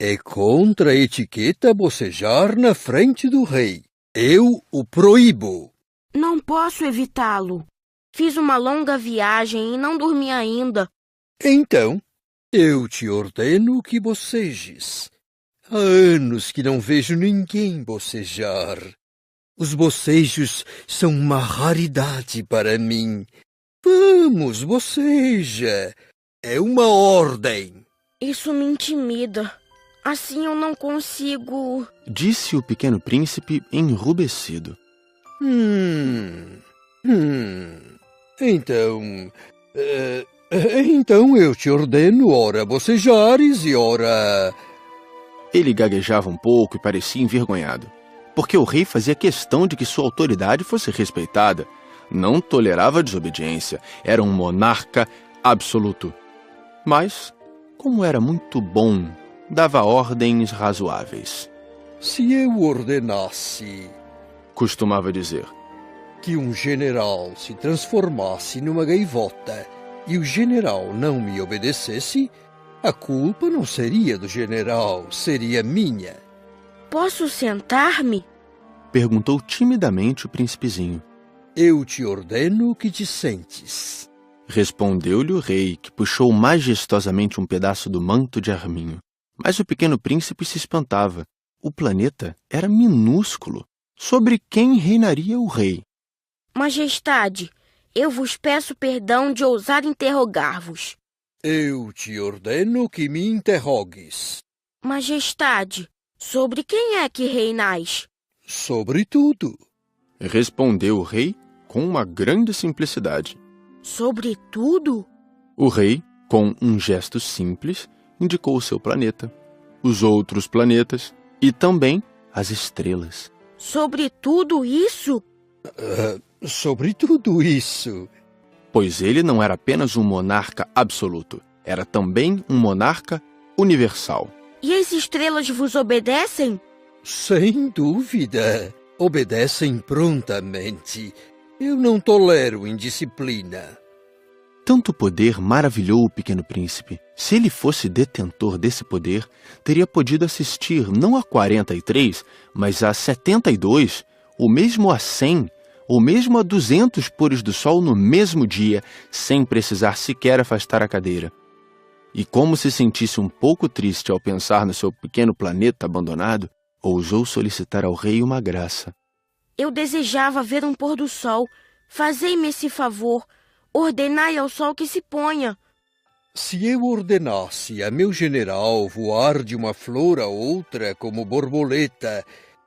Speaker 5: É contra a etiqueta bocejar na frente do rei. Eu o proíbo.
Speaker 3: Não posso evitá-lo. Fiz uma longa viagem e não dormi ainda.
Speaker 5: Então, eu te ordeno que bocejes. Há anos que não vejo ninguém bocejar. Os bocejos são uma raridade para mim. Vamos, boceja. É uma ordem.
Speaker 3: Isso me intimida. Assim eu não consigo...
Speaker 2: Disse o pequeno príncipe enrubescido.
Speaker 5: Então eu te ordeno, ora bocejares e ora...
Speaker 2: Ele gaguejava um pouco e parecia envergonhado, porque o rei fazia questão de que sua autoridade fosse respeitada. Não tolerava desobediência, era um monarca absoluto. Mas, como era muito bom, dava ordens razoáveis.
Speaker 5: Se eu ordenasse,
Speaker 2: costumava dizer,
Speaker 5: que um general se transformasse numa gaivota e o general não me obedecesse, a culpa não seria do general, seria minha.
Speaker 3: Posso sentar-me?
Speaker 2: Perguntou timidamente o príncipezinho.
Speaker 5: Eu te ordeno que te sentes.
Speaker 2: Respondeu-lhe o rei, que puxou majestosamente um pedaço do manto de arminho. Mas o pequeno príncipe se espantava. O planeta era minúsculo. Sobre quem reinaria o rei?
Speaker 3: Majestade, eu vos peço perdão de ousar interrogar-vos.
Speaker 5: Eu te ordeno que me interrogues.
Speaker 3: Majestade, sobre quem é que reinais?
Speaker 5: Sobre tudo.
Speaker 2: Respondeu o rei com uma grande simplicidade.
Speaker 3: Sobre tudo?
Speaker 2: O rei, com um gesto simples, indicou o seu planeta, os outros planetas e também as estrelas.
Speaker 3: Sobre tudo isso?
Speaker 5: Sobre tudo isso.
Speaker 2: Pois ele não era apenas um monarca absoluto, era também um monarca universal.
Speaker 3: E as estrelas vos obedecem?
Speaker 5: Sem dúvida. Obedecem prontamente. Eu não tolero indisciplina.
Speaker 2: Tanto poder maravilhou o Pequeno Príncipe. Se ele fosse detentor desse poder, teria podido assistir não a 43, mas a 72, ou mesmo a 100, ou mesmo a 200 pôres do sol no mesmo dia, sem precisar sequer afastar a cadeira. E como se sentisse um pouco triste ao pensar no seu pequeno planeta abandonado, ousou solicitar ao rei uma graça.
Speaker 3: Eu desejava ver um pôr do sol. Fazei-me esse favor. Ordenai ao sol que se ponha.
Speaker 5: Se eu ordenasse a meu general voar de uma flor a outra como borboleta,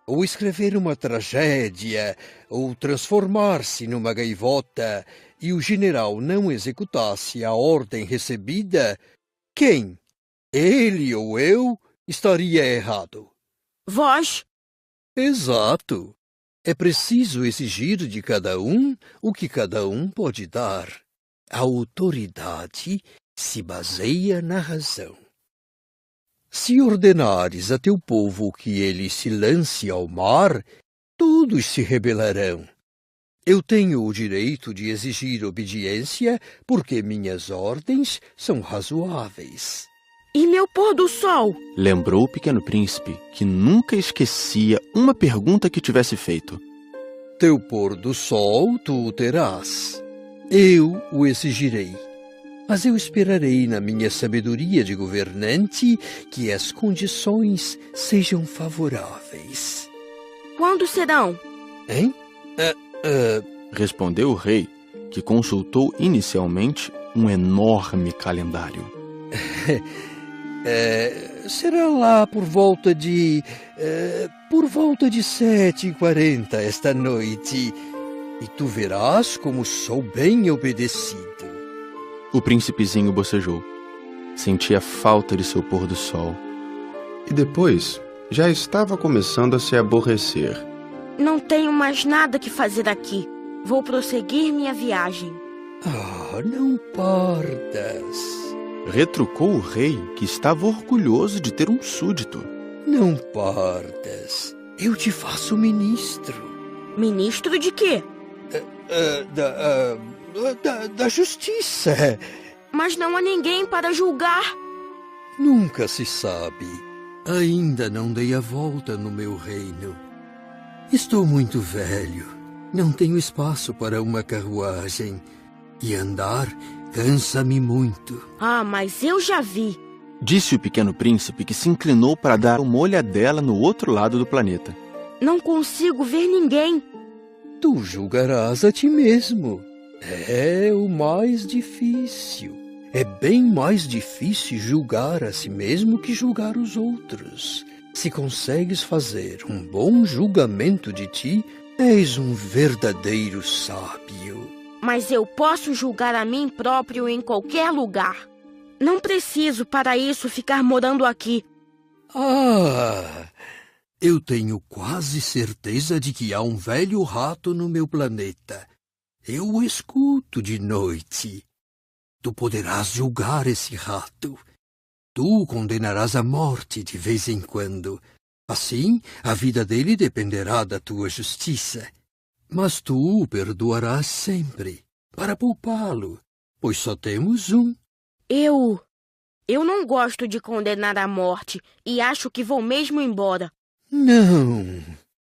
Speaker 5: ou escrever uma tragédia, ou transformar-se numa gaivota, e o general não executasse a ordem recebida, quem, ele ou eu, estaria errado?
Speaker 3: Vós?
Speaker 5: Exato. É preciso exigir de cada um o que cada um pode dar. A autoridade se baseia na razão. Se ordenares a teu povo que ele se lance ao mar, todos se rebelarão. Eu tenho o direito de exigir obediência porque minhas ordens são razoáveis.
Speaker 3: E meu pôr do sol?
Speaker 2: Lembrou o Pequeno Príncipe que nunca esquecia uma pergunta que tivesse feito.
Speaker 5: Teu pôr do sol tu o terás. Eu o exigirei. Mas eu esperarei na minha sabedoria de governante que as condições sejam favoráveis.
Speaker 3: Quando serão?
Speaker 5: Hein?
Speaker 2: Respondeu o rei, que consultou inicialmente um enorme calendário.
Speaker 5: Será lá por volta de 7h40 esta noite, e tu verás como sou bem obedecido.
Speaker 2: O príncipezinho bocejou. Sentia falta de seu pôr do sol. E depois, já estava começando a se aborrecer.
Speaker 3: Não tenho mais nada que fazer aqui. Vou prosseguir minha viagem.
Speaker 5: Não partas.
Speaker 2: Retrucou o rei, que estava orgulhoso de ter um súdito.
Speaker 5: Não partas. Eu te faço ministro.
Speaker 3: Ministro de quê?
Speaker 5: Da justiça.
Speaker 3: Mas não há ninguém para julgar.
Speaker 5: Nunca se sabe. Ainda não dei a volta no meu reino. Estou muito velho. Não tenho espaço para uma carruagem. E andar cansa-me muito.
Speaker 3: Mas eu já vi.
Speaker 2: Disse o Pequeno Príncipe, que se inclinou para dar uma olhadela no outro lado do planeta.
Speaker 3: Não consigo ver ninguém.
Speaker 5: Tu julgarás a ti mesmo. É o mais difícil. É bem mais difícil julgar a si mesmo que julgar os outros. Se consegues fazer um bom julgamento de ti, és um verdadeiro sábio.
Speaker 3: Mas eu posso julgar a mim próprio em qualquer lugar. Não preciso, para isso, ficar morando aqui.
Speaker 5: Eu tenho quase certeza de que há um velho rato no meu planeta. Eu o escuto de noite. Tu poderás julgar esse rato. Tu o condenarás à morte de vez em quando. Assim, a vida dele dependerá da tua justiça. Mas tu o perdoarás sempre, para poupá-lo, pois só temos um.
Speaker 3: Eu não gosto de condenar à morte e acho que vou mesmo embora.
Speaker 5: Não,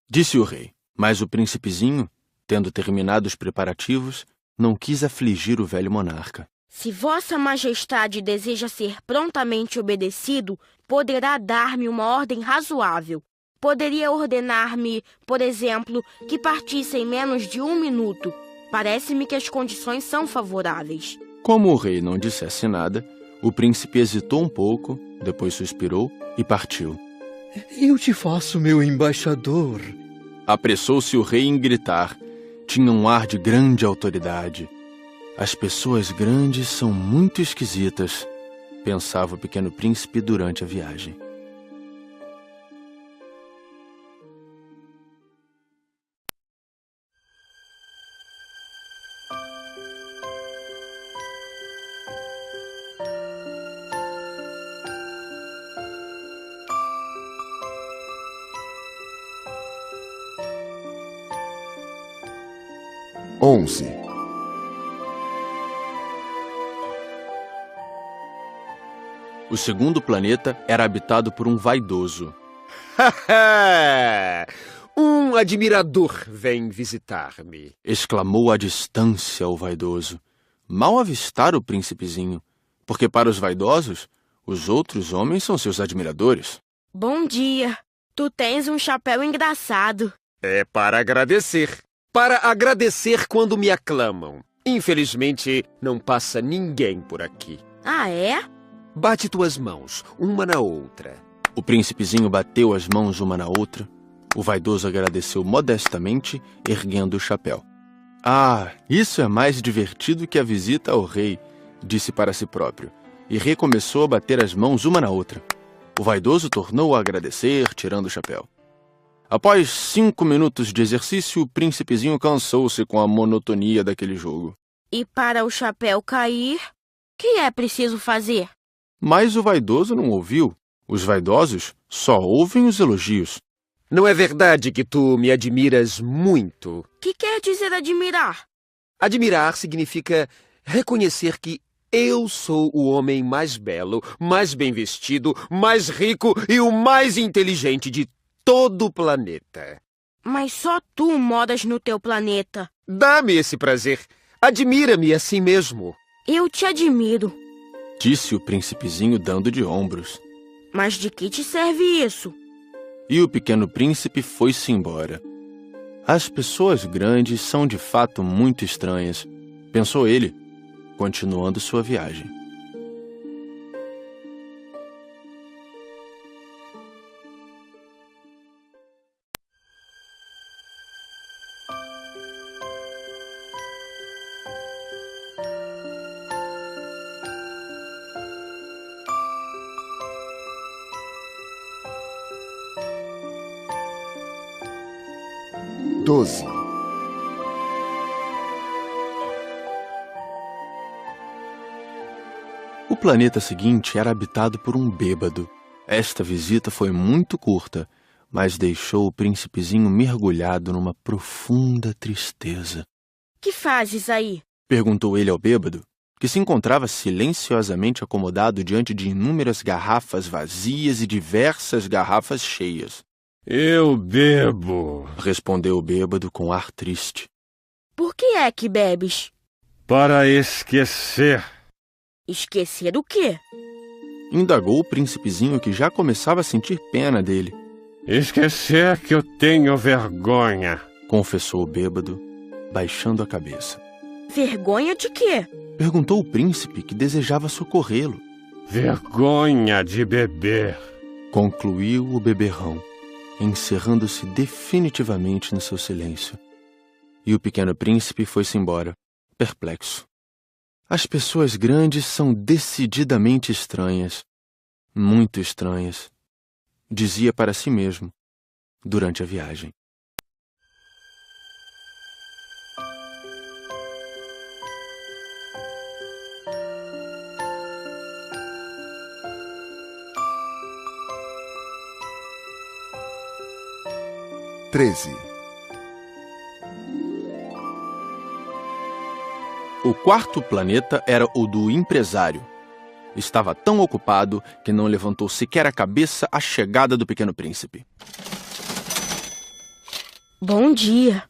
Speaker 2: disse o rei, mas o príncipezinho, tendo terminado os preparativos, não quis afligir o velho monarca.
Speaker 3: Se Vossa Majestade deseja ser prontamente obedecido, poderá dar-me uma ordem razoável. Poderia ordenar-me, por exemplo, que partisse em menos de 1 minuto. Parece-me que as condições são favoráveis.
Speaker 2: Como o rei não dissesse nada, o príncipe hesitou um pouco, depois suspirou e partiu.
Speaker 5: Eu te faço meu embaixador.
Speaker 2: Apressou-se o rei em gritar. Tinha um ar de grande autoridade. As pessoas grandes são muito esquisitas, pensava o Pequeno Príncipe durante a viagem.
Speaker 6: 11.
Speaker 2: O segundo planeta era habitado por um vaidoso.
Speaker 7: Um admirador vem visitar-me.
Speaker 2: Exclamou à distância o vaidoso. Mal avistar o príncipezinho, porque para os vaidosos, os outros homens são seus admiradores.
Speaker 3: Bom dia. Tu tens um chapéu engraçado.
Speaker 7: É para agradecer. Para agradecer quando me aclamam. Infelizmente, não passa ninguém por aqui.
Speaker 3: Ah, é?
Speaker 7: Bate tuas mãos, uma na outra.
Speaker 2: O príncipezinho bateu as mãos uma na outra. O vaidoso agradeceu modestamente, erguendo o chapéu. Ah, isso é mais divertido que a visita ao rei, disse para si próprio, e recomeçou a bater as mãos uma na outra. O vaidoso tornou a agradecer, tirando o chapéu. Após 5 minutos de exercício, o príncipezinho cansou-se com a monotonia daquele jogo.
Speaker 3: E para o chapéu cair, o que é preciso fazer?
Speaker 2: Mas o vaidoso não ouviu. Os vaidosos só ouvem os elogios.
Speaker 7: Não é verdade que tu me admiras muito?
Speaker 3: O que quer dizer admirar?
Speaker 7: Admirar significa reconhecer que eu sou o homem mais belo, mais bem vestido, mais rico e o mais inteligente de todo o planeta.
Speaker 3: Mas só tu moras no teu planeta.
Speaker 7: Dá-me esse prazer. Admira-me assim mesmo.
Speaker 3: Eu te admiro.
Speaker 2: Disse o príncipezinho dando de ombros.
Speaker 3: Mas de que te serve isso?
Speaker 2: E o pequeno príncipe foi-se embora. As pessoas grandes são de fato muito estranhas, pensou ele, continuando sua viagem.
Speaker 6: Doze.
Speaker 2: O planeta seguinte era habitado por um bêbado. Esta visita foi muito curta, mas deixou o príncipezinho mergulhado numa profunda tristeza.
Speaker 3: Que fazes aí?
Speaker 2: Perguntou ele ao bêbado, que se encontrava silenciosamente acomodado diante de inúmeras garrafas vazias e diversas garrafas cheias.
Speaker 8: Eu bebo,
Speaker 2: respondeu o bêbado com ar triste.
Speaker 3: Por que é que bebes?
Speaker 8: para esquecer.
Speaker 3: Esquecer o quê?
Speaker 2: Indagou o príncipezinho, que já começava a sentir pena dele.
Speaker 8: Esquecer que eu tenho vergonha.
Speaker 2: Confessou o bêbado, baixando a cabeça.
Speaker 3: Vergonha de quê?
Speaker 2: Perguntou o príncipe, que desejava socorrê-lo.
Speaker 8: Vergonha de beber.
Speaker 2: Concluiu o beberrão, encerrando-se definitivamente no seu silêncio. E o pequeno príncipe foi-se embora, perplexo. As pessoas grandes são decididamente estranhas, muito estranhas, dizia para si mesmo, durante a viagem. O quarto planeta era o do empresário. Estava tão ocupado que não levantou sequer a cabeça à chegada do pequeno príncipe.
Speaker 3: Bom dia.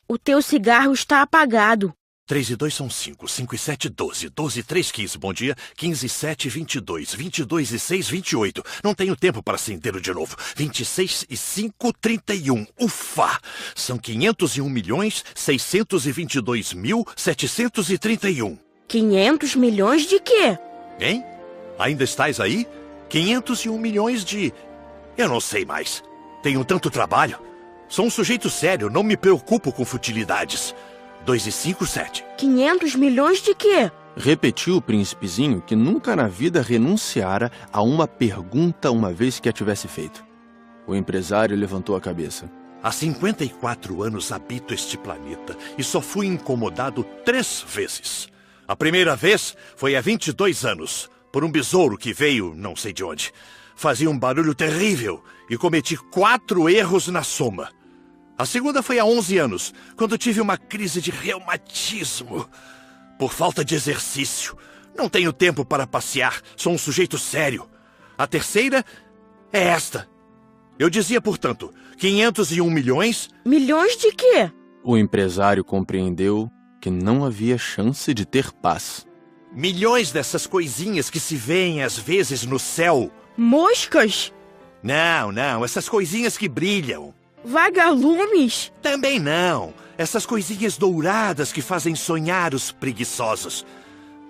Speaker 3: O teu cigarro está apagado.
Speaker 9: 3 e 2 são 5, 5 e 7, 12, 12 e 3, 15, bom dia, 15 e 7, 22, 22 e 6, 28, não tenho tempo para acendê-lo de novo, 26 e 5, 31, ufa, são 501.622.731.
Speaker 3: 500 milhões de quê?
Speaker 9: Hein? Ainda estás aí? 501 milhões de... Eu não sei mais, tenho tanto trabalho, sou um sujeito sério, não me preocupo com futilidades. 2 e 5, 7.
Speaker 3: 500 milhões de quê?
Speaker 2: Repetiu o príncipezinho, que nunca na vida renunciara a uma pergunta uma vez que a tivesse feito. O empresário levantou a cabeça.
Speaker 9: Há 54 anos habito este planeta e só fui incomodado 3 vezes. A primeira vez foi há 22 anos, por um besouro que veio não sei de onde. Fazia um barulho terrível e cometi 4 erros na soma. A segunda foi há 11 anos, quando tive uma crise de reumatismo. Por falta de exercício. Não tenho tempo para passear, sou um sujeito sério. A terceira é esta. Eu dizia, portanto, 501 milhões...
Speaker 3: Milhões de quê?
Speaker 2: O empresário compreendeu que não havia chance de ter paz.
Speaker 9: Milhões dessas coisinhas que se veem às vezes no céu.
Speaker 3: Moscas?
Speaker 9: Não, essas coisinhas que brilham.
Speaker 3: Vagalumes?
Speaker 9: Também não. Essas coisinhas douradas que fazem sonhar os preguiçosos.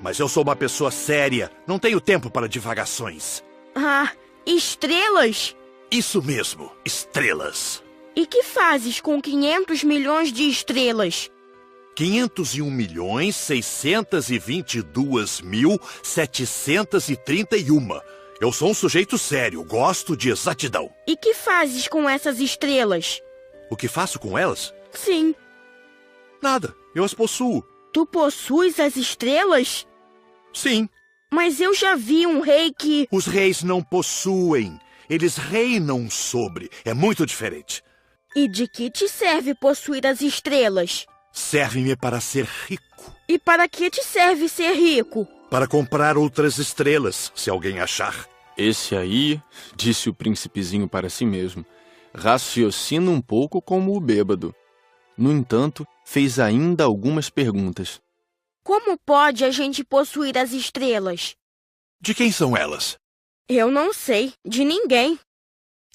Speaker 9: Mas eu sou uma pessoa séria, não tenho tempo para divagações.
Speaker 3: Ah, estrelas?
Speaker 9: Isso mesmo, estrelas.
Speaker 3: E que fazes com 500 milhões de estrelas?
Speaker 9: 501.622.731. Eu sou um sujeito sério, gosto de exatidão.
Speaker 3: E que fazes com essas estrelas?
Speaker 9: O que faço com elas?
Speaker 3: Sim.
Speaker 9: Nada, eu as possuo.
Speaker 3: Tu possuis as estrelas?
Speaker 9: Sim.
Speaker 3: Mas eu já vi um rei que...
Speaker 9: Os reis não possuem, eles reinam sobre. É muito diferente.
Speaker 3: E de que te serve possuir as estrelas?
Speaker 9: Serve-me para ser rico.
Speaker 3: E para que te serve ser rico?
Speaker 9: Para comprar outras estrelas, se alguém achar.
Speaker 2: Esse aí, disse o príncipezinho para si mesmo, raciocina um pouco como o bêbado. No entanto, fez ainda algumas perguntas.
Speaker 3: Como pode a gente possuir as estrelas?
Speaker 9: De quem são elas?
Speaker 3: Eu não sei, de ninguém.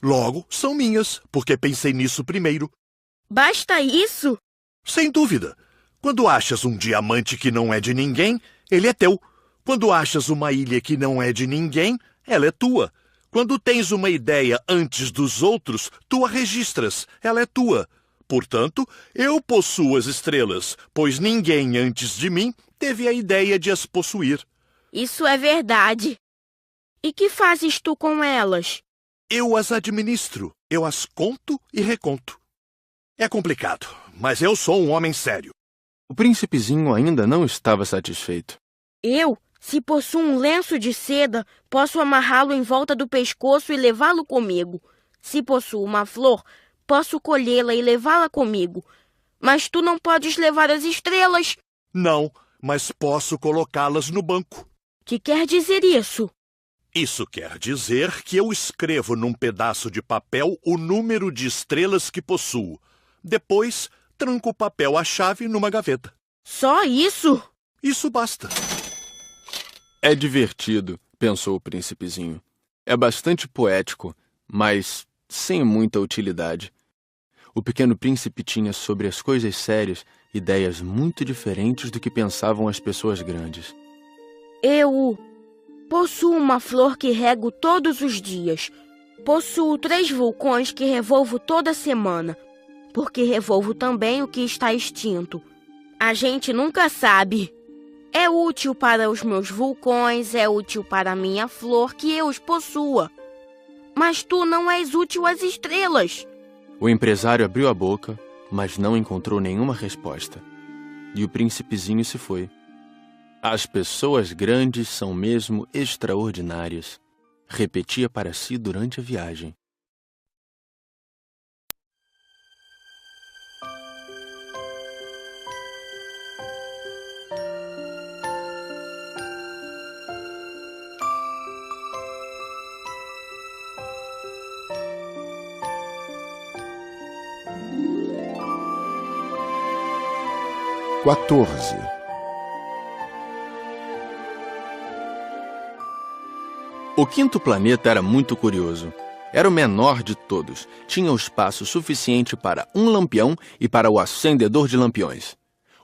Speaker 9: Logo, são minhas, porque pensei nisso primeiro.
Speaker 3: Basta isso?
Speaker 9: Sem dúvida. Quando achas um diamante que não é de ninguém, ele é teu. Quando achas uma ilha que não é de ninguém, ela é tua. Quando tens uma ideia antes dos outros, tu a registras, ela é tua. Portanto, eu possuo as estrelas, pois ninguém antes de mim teve a ideia de as possuir.
Speaker 3: Isso é verdade. E que fazes tu com elas?
Speaker 9: Eu as administro, eu as conto e reconto. É complicado, mas eu sou um homem sério.
Speaker 2: O príncipezinho ainda não estava satisfeito.
Speaker 3: Eu, se possuo um lenço de seda, posso amarrá-lo em volta do pescoço e levá-lo comigo. Se possuo uma flor, posso colhê-la e levá-la comigo. Mas tu não podes levar as estrelas.
Speaker 9: Não, mas posso colocá-las no banco.
Speaker 3: Que quer dizer isso?
Speaker 9: Isso quer dizer que eu escrevo num pedaço de papel o número de estrelas que possuo. Depois, tranco o papel à chave numa gaveta.
Speaker 3: Só isso?
Speaker 9: Isso basta.
Speaker 2: É divertido, pensou o príncipezinho. É bastante poético, mas sem muita utilidade. O pequeno príncipe tinha sobre as coisas sérias ideias muito diferentes do que pensavam as pessoas grandes.
Speaker 3: Eu possuo uma flor que rego todos os dias. Possuo 3 vulcões que revolvo toda semana, porque revolvo também o que está extinto. A gente nunca sabe. É útil para os meus vulcões, é útil para a minha flor que eu os possua. Mas tu não és útil às estrelas.
Speaker 2: O empresário abriu a boca, mas não encontrou nenhuma resposta. E o príncipezinho se foi. As pessoas grandes são mesmo extraordinárias, repetia para si durante a viagem. O quinto planeta era muito curioso. Era o menor de todos. Tinha o espaço suficiente para um lampião e para o acendedor de lampiões.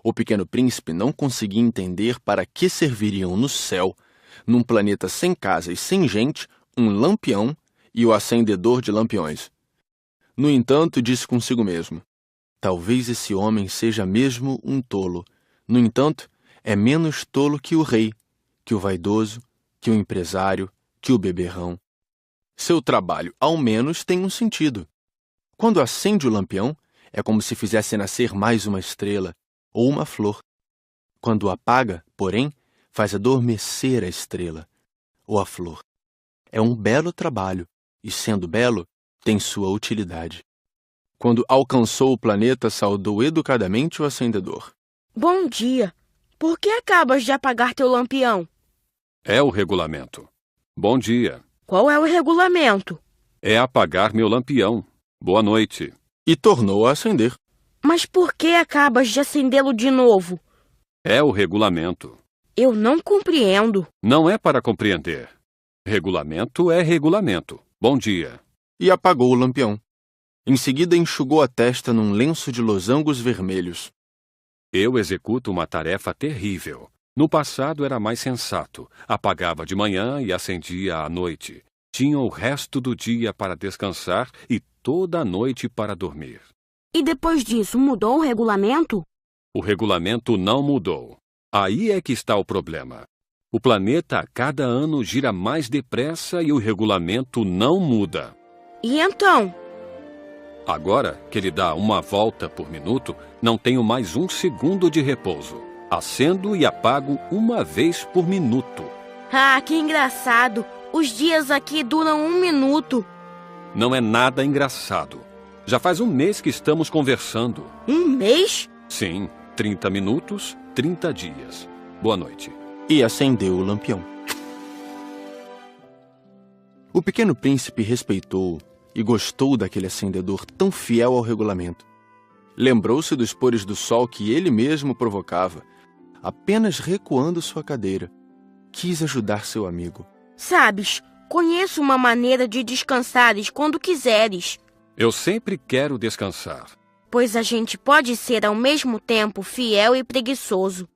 Speaker 2: O pequeno príncipe não conseguia entender para que serviriam no céu, num planeta sem casa e sem gente, um lampião e o acendedor de lampiões. No entanto, disse consigo mesmo, talvez esse homem seja mesmo um tolo. No entanto, é menos tolo que o rei, que o vaidoso, que o empresário, que o beberrão. Seu trabalho, ao menos, tem um sentido. Quando acende o lampião, é como se fizesse nascer mais uma estrela ou uma flor. Quando o apaga, porém, faz adormecer a estrela ou a flor. É um belo trabalho, e sendo belo, tem sua utilidade. Quando alcançou o planeta, saudou educadamente o acendedor.
Speaker 3: Bom dia. Por que acabas de apagar teu lampião?
Speaker 8: É o regulamento. Bom dia.
Speaker 3: Qual é o regulamento?
Speaker 8: É apagar meu lampião. Boa noite.
Speaker 2: E tornou a acender.
Speaker 3: Mas por que acabas de acendê-lo de novo?
Speaker 8: É o regulamento.
Speaker 3: Eu não compreendo.
Speaker 8: Não é para compreender. Regulamento é regulamento. Bom dia.
Speaker 2: E apagou o lampião. Em seguida, enxugou a testa num lenço de losangos vermelhos.
Speaker 8: Eu executo uma tarefa terrível. No passado era mais sensato. Apagava de manhã e acendia à noite. Tinha o resto do dia para descansar e toda a noite para dormir.
Speaker 3: E depois disso, mudou o regulamento?
Speaker 8: O regulamento não mudou. Aí é que está o problema. O planeta a cada ano gira mais depressa e o regulamento não muda.
Speaker 3: E então?
Speaker 8: Agora que ele dá uma volta por minuto, não tenho mais 1 segundo de repouso. Acendo e apago uma vez por minuto.
Speaker 3: Ah, que engraçado! Os dias aqui duram 1 minuto.
Speaker 8: Não é nada engraçado. Já faz 1 mês que estamos conversando.
Speaker 3: 1 mês?
Speaker 8: Sim, 30 minutos, 30 dias. Boa noite.
Speaker 2: E acendeu o lampião. O pequeno príncipe respeitou e gostou daquele acendedor tão fiel ao regulamento. Lembrou-se dos pores do sol que ele mesmo provocava, apenas recuando sua cadeira. Quis ajudar seu amigo.
Speaker 3: Sabes, conheço uma maneira de descansares quando quiseres.
Speaker 8: Eu sempre quero descansar.
Speaker 3: Pois a gente pode ser ao mesmo tempo fiel e preguiçoso.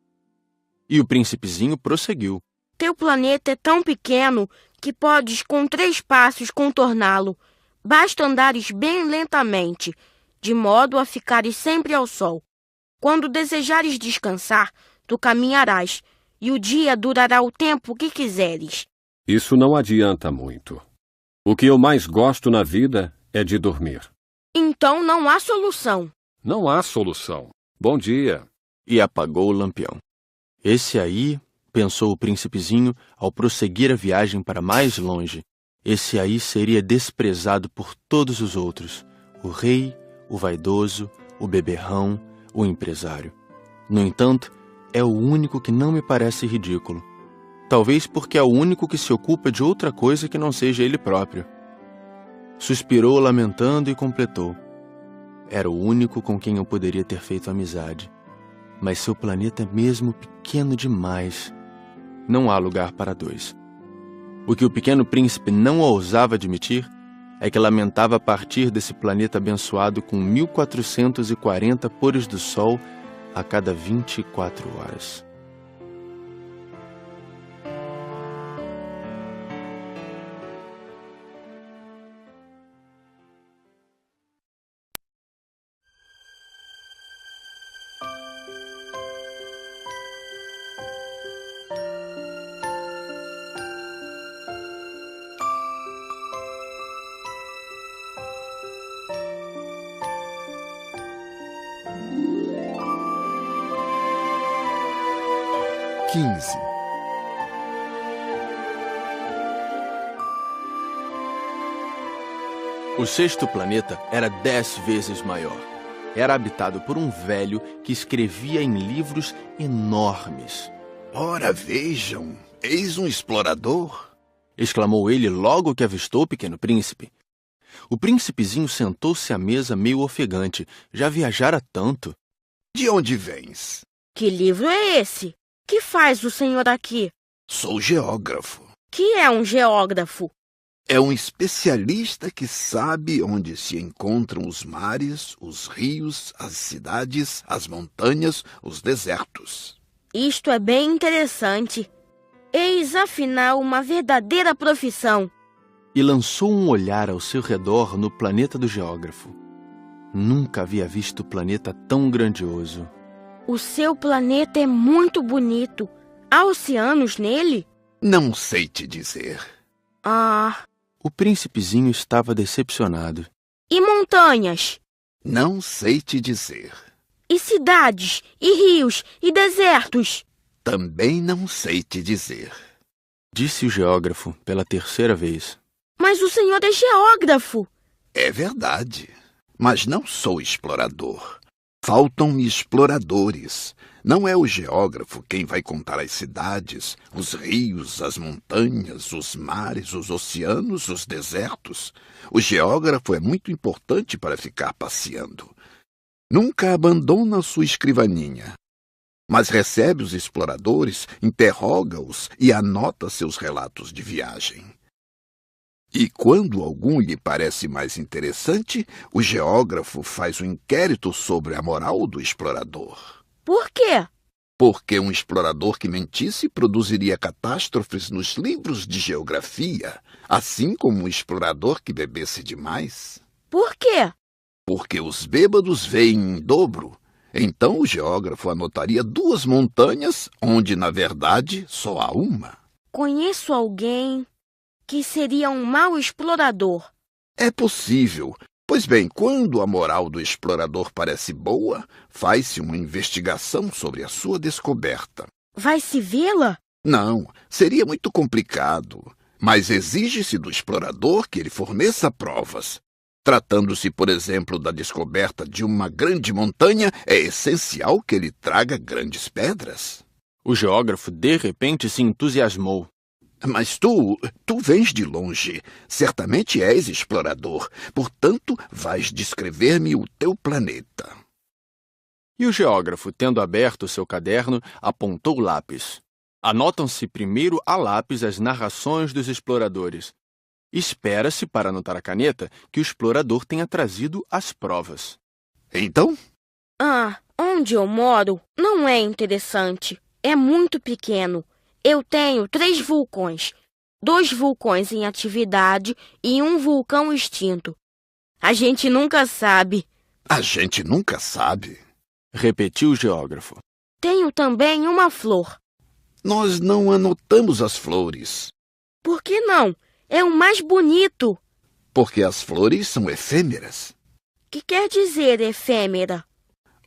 Speaker 2: E o príncipezinho prosseguiu.
Speaker 3: Teu planeta é tão pequeno que podes com 3 passos contorná-lo. Basta andares bem lentamente, de modo a ficares sempre ao sol. Quando desejares descansar, tu caminharás, e o dia durará o tempo que quiseres.
Speaker 8: Isso não adianta muito. O que eu mais gosto na vida é de dormir.
Speaker 3: Então não há solução.
Speaker 8: Não há solução. Bom dia.
Speaker 2: E apagou o lampião. Esse aí, pensou o príncipezinho ao prosseguir a viagem para mais longe, esse aí seria desprezado por todos os outros. O rei, o vaidoso, o beberrão, o empresário. No entanto, é o único que não me parece ridículo. Talvez porque é o único que se ocupa de outra coisa que não seja ele próprio. Suspirou lamentando e completou. Era o único com quem eu poderia ter feito amizade. Mas seu planeta é mesmo pequeno demais. Não há lugar para 2. O que o pequeno príncipe não ousava admitir é que lamentava partir desse planeta abençoado com 1440 pores do sol a cada 24 horas. O 6º planeta era 10 vezes maior. Era habitado por um velho que escrevia em livros enormes.
Speaker 9: Ora, vejam, eis um explorador.
Speaker 2: Exclamou ele logo que avistou o pequeno príncipe. O príncipezinho sentou-se à mesa meio ofegante. Já viajara tanto.
Speaker 9: De onde vens?
Speaker 3: Que livro é esse? Que faz o senhor aqui?
Speaker 9: Sou geógrafo.
Speaker 3: Que é um geógrafo?
Speaker 9: É um especialista que sabe onde se encontram os mares, os rios, as cidades, as montanhas, os desertos.
Speaker 3: Isto é bem interessante. Eis, afinal, uma verdadeira profissão.
Speaker 2: E lançou um olhar ao seu redor no planeta do geógrafo. Nunca havia visto planeta tão grandioso.
Speaker 3: O seu planeta é muito bonito. Há oceanos nele?
Speaker 9: Não sei te dizer.
Speaker 3: Ah...
Speaker 2: O príncipezinho estava decepcionado.
Speaker 3: E montanhas?
Speaker 9: Não sei te dizer.
Speaker 3: E cidades? E rios? E desertos?
Speaker 9: Também não sei te dizer.
Speaker 2: Disse o geógrafo pela 3ª vez.
Speaker 3: Mas o senhor é geógrafo.
Speaker 9: É verdade.
Speaker 6: Mas não sou explorador. Faltam-me exploradores. Não é o geógrafo quem vai contar as cidades, os rios, as montanhas, os mares, os oceanos, os desertos. O geógrafo é muito importante para ficar passeando. Nunca abandona sua escrivaninha, mas recebe os exploradores, interroga-os e anota seus relatos de viagem. E quando algum lhe parece mais interessante, o geógrafo faz um inquérito sobre a moral do explorador.
Speaker 3: Por quê?
Speaker 6: Porque um explorador que mentisse produziria catástrofes nos livros de geografia, assim como um explorador que bebesse demais.
Speaker 3: Por quê?
Speaker 6: Porque os bêbados veem em dobro. Então o geógrafo anotaria 2 montanhas, onde, na verdade, só há uma.
Speaker 3: Conheço alguém que seria um mau explorador.
Speaker 6: É possível. Pois bem, quando a moral do explorador parece boa, faz-se uma investigação sobre a sua descoberta.
Speaker 3: Vai-se vê-la?
Speaker 6: Não, seria muito complicado. Mas exige-se do explorador que ele forneça provas. Tratando-se, por exemplo, da descoberta de uma grande montanha, é essencial que ele traga grandes pedras.
Speaker 2: O geógrafo, de repente, se entusiasmou.
Speaker 6: Mas tu vens de longe. Certamente és explorador. Portanto, vais descrever-me o teu planeta.
Speaker 2: E o geógrafo, tendo aberto seu caderno, apontou o lápis. Anotam-se primeiro a lápis as narrações dos exploradores. Espera-se, para anotar a caneta, que o explorador tenha trazido as provas.
Speaker 6: Então?
Speaker 3: Onde eu moro não é interessante. É muito pequeno. Eu tenho 3 vulcões. 2 vulcões em atividade e 1 vulcão extinto. A gente nunca sabe.
Speaker 6: A gente nunca sabe?
Speaker 2: Repetiu o geógrafo.
Speaker 3: Tenho também uma flor.
Speaker 6: Nós não anotamos as flores.
Speaker 3: Por que não? É o mais bonito.
Speaker 6: Porque as flores são efêmeras.
Speaker 3: Que quer dizer efêmera?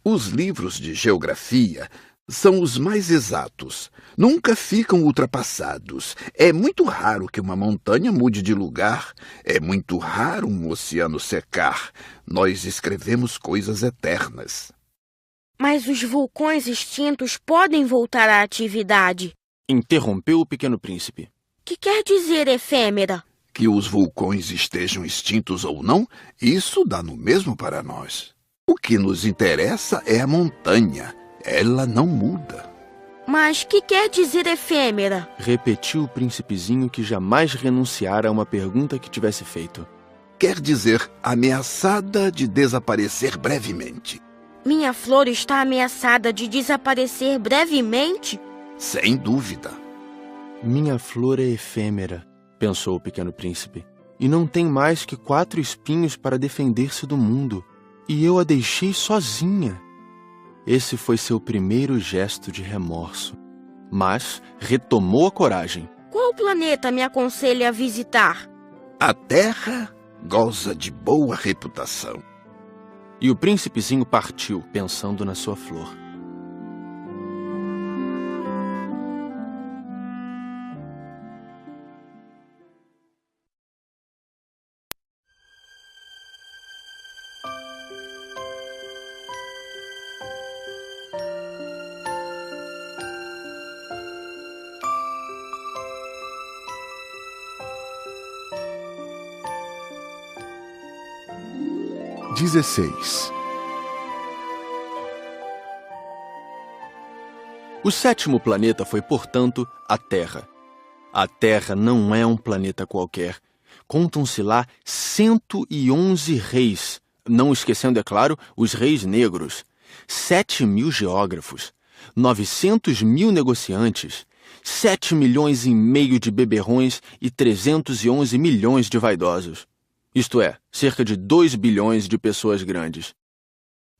Speaker 6: Os livros de geografia são os mais exatos. Nunca ficam ultrapassados. É muito raro que uma montanha mude de lugar. É muito raro um oceano secar. Nós escrevemos coisas eternas.
Speaker 3: Mas os vulcões extintos podem voltar à atividade.
Speaker 2: Interrompeu o Pequeno Príncipe.
Speaker 3: Que quer dizer efêmera?
Speaker 6: Que os vulcões estejam extintos ou não, isso dá no mesmo para nós. O que nos interessa é a montanha. Ela não muda.
Speaker 3: Mas que quer dizer efêmera?
Speaker 2: Repetiu o príncipezinho, que jamais renunciara a uma pergunta que tivesse feito.
Speaker 6: Quer dizer ameaçada de desaparecer brevemente.
Speaker 3: Minha flor está ameaçada de desaparecer brevemente?
Speaker 6: Sem dúvida.
Speaker 2: Minha flor é efêmera, pensou o Pequeno Príncipe, e não tem mais que 4 espinhos para defender-se do mundo, e eu a deixei sozinha. Esse foi seu primeiro gesto de remorso, mas retomou a coragem.
Speaker 3: Qual planeta me aconselha a visitar?
Speaker 6: A Terra goza de boa reputação.
Speaker 2: E o príncipezinho partiu, pensando na sua flor. O 7º planeta foi, portanto, a Terra. A Terra não é um planeta qualquer. Contam-se lá 111 reis, não esquecendo, é claro, os reis negros, 7.000 geógrafos, 900.000 negociantes, 7,5 milhões de beberrões e 311 milhões de vaidosos. Isto é, cerca de 2 bilhões de pessoas grandes.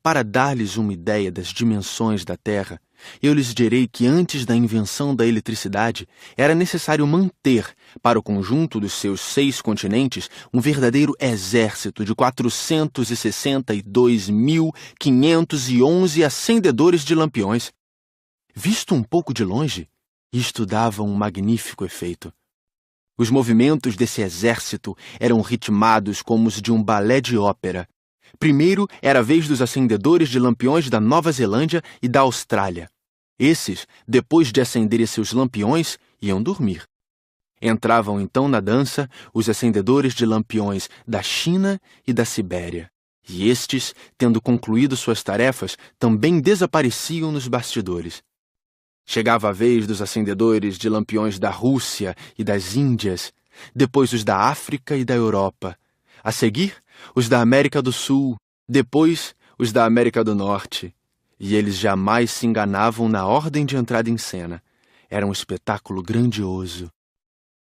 Speaker 2: Para dar-lhes uma ideia das dimensões da Terra, eu lhes direi que antes da invenção da eletricidade, era necessário manter, para o conjunto dos seus 6 continentes, um verdadeiro exército de 462.511 acendedores de lampiões. Visto um pouco de longe, isto dava um magnífico efeito. Os movimentos desse exército eram ritmados como os de um balé de ópera. Primeiro era a vez dos acendedores de lampiões da Nova Zelândia e da Austrália. Esses, depois de acenderem seus lampiões, iam dormir. Entravam então na dança os acendedores de lampiões da China e da Sibéria. E estes, tendo concluído suas tarefas, também desapareciam nos bastidores. Chegava a vez dos acendedores de lampiões da Rússia e das Índias, depois os da África e da Europa. A seguir, os da América do Sul, depois os da América do Norte. E eles jamais se enganavam na ordem de entrada em cena. Era um espetáculo grandioso.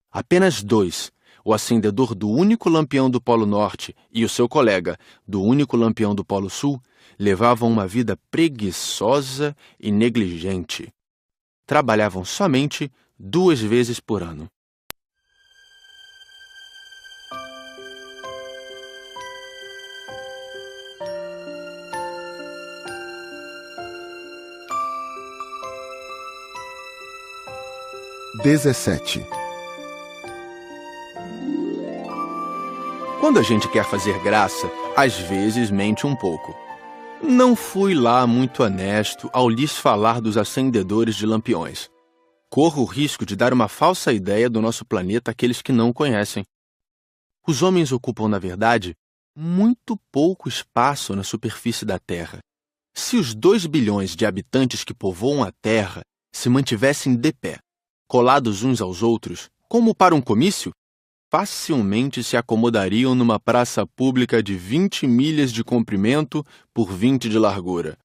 Speaker 2: Apenas dois, o acendedor do único lampião do Polo Norte e o seu colega, do único lampião do Polo Sul, levavam uma vida preguiçosa e negligente. Trabalhavam somente 2 vezes por ano. Quando a gente quer fazer graça, às vezes mente um pouco. Não fui lá muito honesto ao lhes falar dos acendedores de lampiões. Corro o risco de dar uma falsa ideia do nosso planeta àqueles que não conhecem. Os homens ocupam, na verdade, muito pouco espaço na superfície da Terra. Se os 2 bilhões de habitantes que povoam a Terra se mantivessem de pé, colados uns aos outros, como para um comício, facilmente se acomodariam numa praça pública de 20 milhas de comprimento por 20 de largura.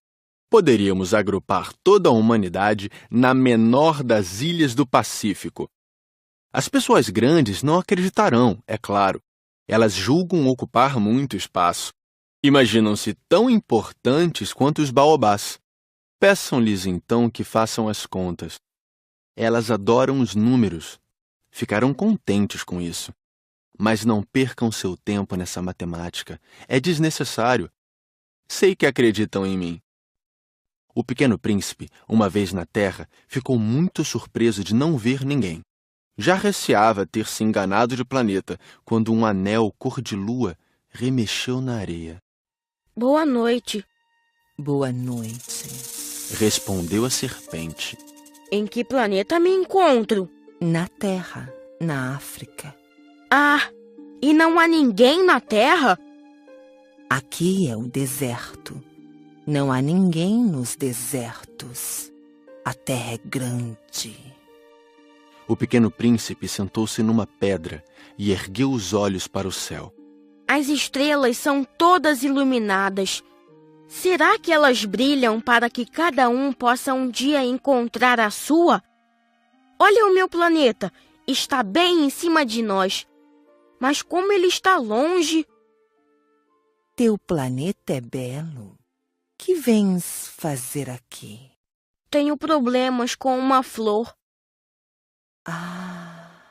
Speaker 2: Poderíamos agrupar toda a humanidade na menor das ilhas do Pacífico. As pessoas grandes não acreditarão, é claro. Elas julgam ocupar muito espaço. Imaginam-se tão importantes quanto os baobás. Peçam-lhes então que façam as contas. Elas adoram os números. Ficarão contentes com isso. Mas não percam seu tempo nessa matemática. É desnecessário. Sei que acreditam em mim. O Pequeno Príncipe, uma vez na Terra, ficou muito surpreso de não ver ninguém. Já receava ter se enganado de planeta quando um anel cor de lua remexeu na areia.
Speaker 3: Boa noite.
Speaker 10: Boa noite.
Speaker 2: Respondeu a serpente.
Speaker 3: Em que planeta me encontro?
Speaker 10: Na Terra, na África.
Speaker 3: Ah, e não há ninguém na Terra?
Speaker 10: Aqui é o deserto. Não há ninguém nos desertos. A terra é grande.
Speaker 2: O Pequeno Príncipe sentou-se numa pedra e ergueu os olhos para o céu.
Speaker 3: As estrelas são todas iluminadas. Será que elas brilham para que cada um possa um dia encontrar a sua? Olha o meu planeta, está bem em cima de nós. Mas como ele está longe...
Speaker 10: Teu planeta é belo. Que vens fazer aqui?
Speaker 3: Tenho problemas com uma flor.
Speaker 10: Ah!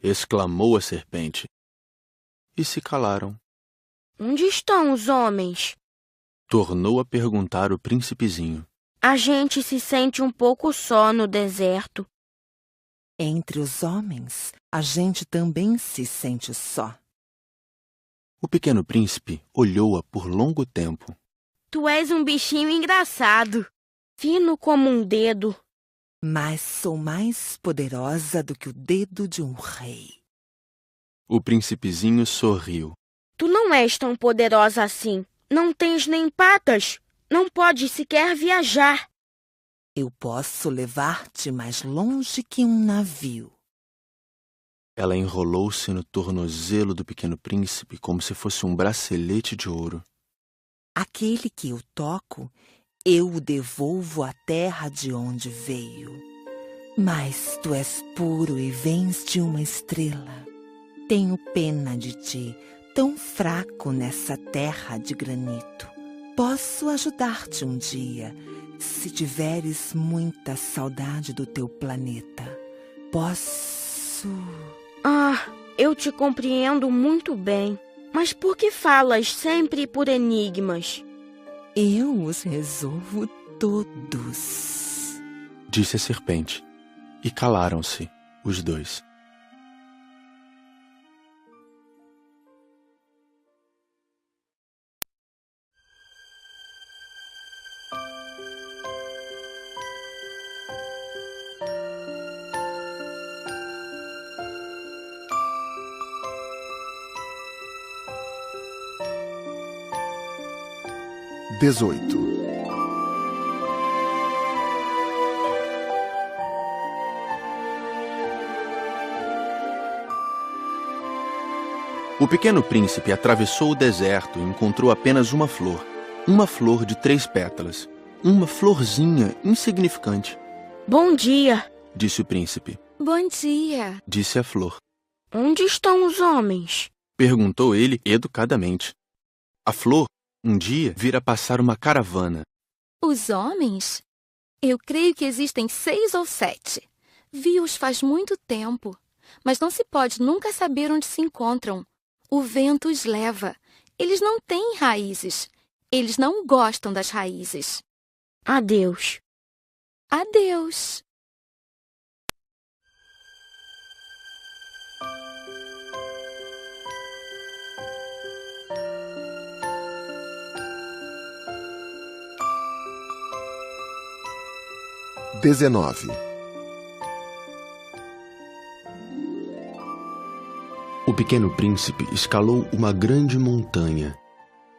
Speaker 2: Exclamou a serpente. E se calaram.
Speaker 3: Onde estão os homens?
Speaker 2: Tornou a perguntar o príncipezinho.
Speaker 3: A gente se sente um pouco só no deserto.
Speaker 10: Entre os homens, a gente também se sente só.
Speaker 2: O Pequeno Príncipe olhou-a por longo tempo.
Speaker 3: Tu és um bichinho engraçado, fino como um dedo.
Speaker 10: Mas sou mais poderosa do que o dedo de um rei.
Speaker 2: O príncipezinho sorriu.
Speaker 3: Tu não és tão poderosa assim. Não tens nem patas. Não podes sequer viajar.
Speaker 10: Eu posso levar-te mais longe que um navio.
Speaker 2: Ela enrolou-se no tornozelo do Pequeno Príncipe como se fosse um bracelete de ouro.
Speaker 10: Aquele que eu toco, eu o devolvo à terra de onde veio. Mas tu és puro e vens de uma estrela. Tenho pena de ti, tão fraco nessa terra de granito. Posso ajudar-te um dia, se tiveres muita saudade do teu planeta. Posso...
Speaker 3: Ah, eu te compreendo muito bem. Mas por que falas sempre por enigmas?
Speaker 10: Eu os resolvo todos.
Speaker 2: Disse a serpente. E calaram-se, os dois.
Speaker 11: 18.
Speaker 2: O pequeno príncipe atravessou o deserto e encontrou apenas uma flor de 3 pétalas, uma florzinha insignificante.
Speaker 3: Bom dia,
Speaker 2: disse o príncipe.
Speaker 4: Bom dia,
Speaker 2: disse a flor.
Speaker 3: Onde estão os homens?
Speaker 2: Perguntou ele educadamente. A flor, um dia, vira passar uma caravana.
Speaker 12: Os homens? Eu creio que existem 6 ou 7. Vi-os faz muito tempo, mas não se pode nunca saber onde se encontram. O vento os leva. Eles não têm raízes. Eles não gostam das raízes.
Speaker 3: Adeus.
Speaker 12: Adeus.
Speaker 2: O pequeno príncipe escalou uma grande montanha.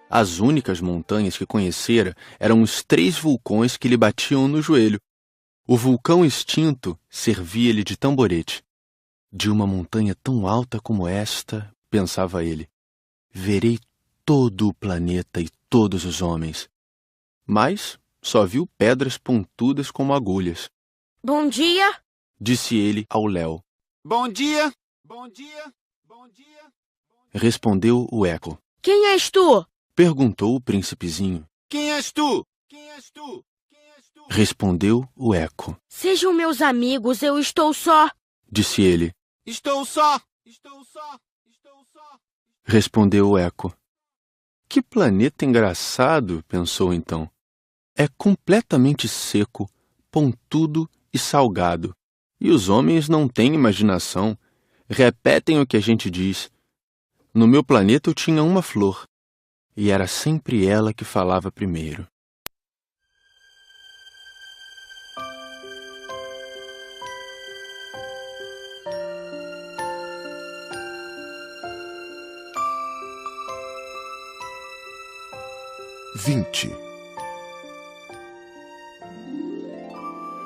Speaker 2: As únicas montanhas que conhecera eram os 3 vulcões que lhe batiam no joelho. O vulcão extinto servia-lhe de tamborete. De uma montanha tão alta como esta, pensava ele, verei todo o planeta e todos os homens. Mas só viu pedras pontudas como agulhas.
Speaker 3: Bom dia,
Speaker 2: disse ele ao léu.
Speaker 7: Bom dia, bom dia, bom dia.
Speaker 2: Respondeu o eco.
Speaker 3: Quem és tu?
Speaker 2: Perguntou o príncipezinho.
Speaker 7: Quem és tu? Quem és tu? Quem és tu?
Speaker 2: Respondeu o eco.
Speaker 3: Sejam meus amigos, eu estou só.
Speaker 2: Disse ele.
Speaker 7: Estou só, estou só, estou só.
Speaker 2: Respondeu o eco. Que planeta engraçado, pensou então. É completamente seco, pontudo e salgado. E os homens não têm imaginação. Repetem o que a gente diz. No meu planeta eu tinha uma flor. E era sempre ela que falava primeiro.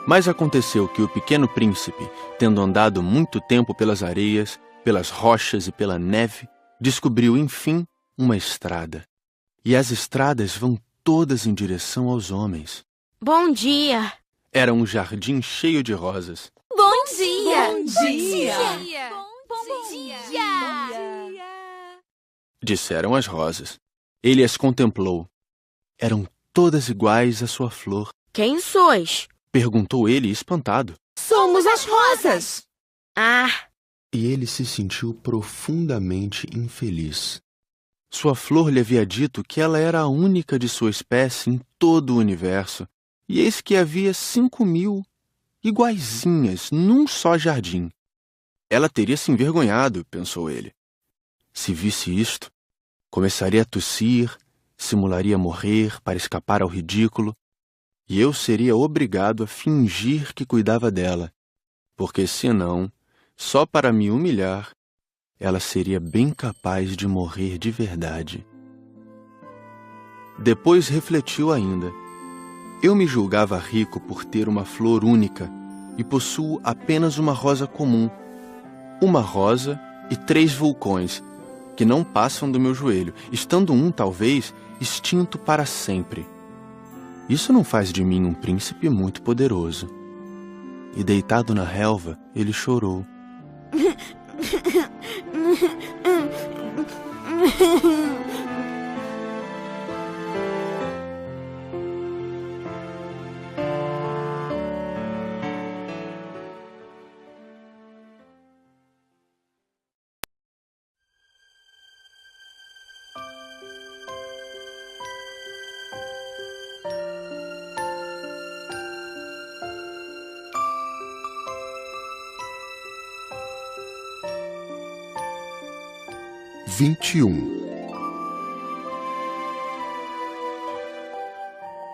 Speaker 2: Mas aconteceu que o pequeno príncipe, tendo andado muito tempo pelas areias, pelas rochas e pela neve, descobriu, enfim, uma estrada. E as estradas vão todas em direção aos homens.
Speaker 3: Bom dia.
Speaker 2: Era um jardim cheio de rosas.
Speaker 12: Bom dia!
Speaker 4: Bom dia!
Speaker 12: Bom dia!
Speaker 2: Disseram as rosas. Ele as contemplou. Eram todas iguais à sua flor.
Speaker 3: Quem sois?
Speaker 2: Perguntou ele, espantado.
Speaker 10: Somos as rosas!
Speaker 3: Ah!
Speaker 2: E ele se sentiu profundamente infeliz. Sua flor lhe havia dito que ela era a única de sua espécie em todo o universo. E eis que havia 5.000 iguaizinhas num só jardim. Ela teria se envergonhado, pensou ele. Se visse isto, começaria a tossir, simularia morrer para escapar ao ridículo, e eu seria obrigado a fingir que cuidava dela, porque senão, só para me humilhar, ela seria bem capaz de morrer de verdade. Depois refletiu ainda. Eu me julgava rico por ter uma flor única e possuo apenas uma rosa comum. Uma rosa e 3 vulcões, que não passam do meu joelho, estando um, talvez, extinto para sempre. Isso não faz de mim um príncipe muito poderoso. E deitado na relva, ele chorou.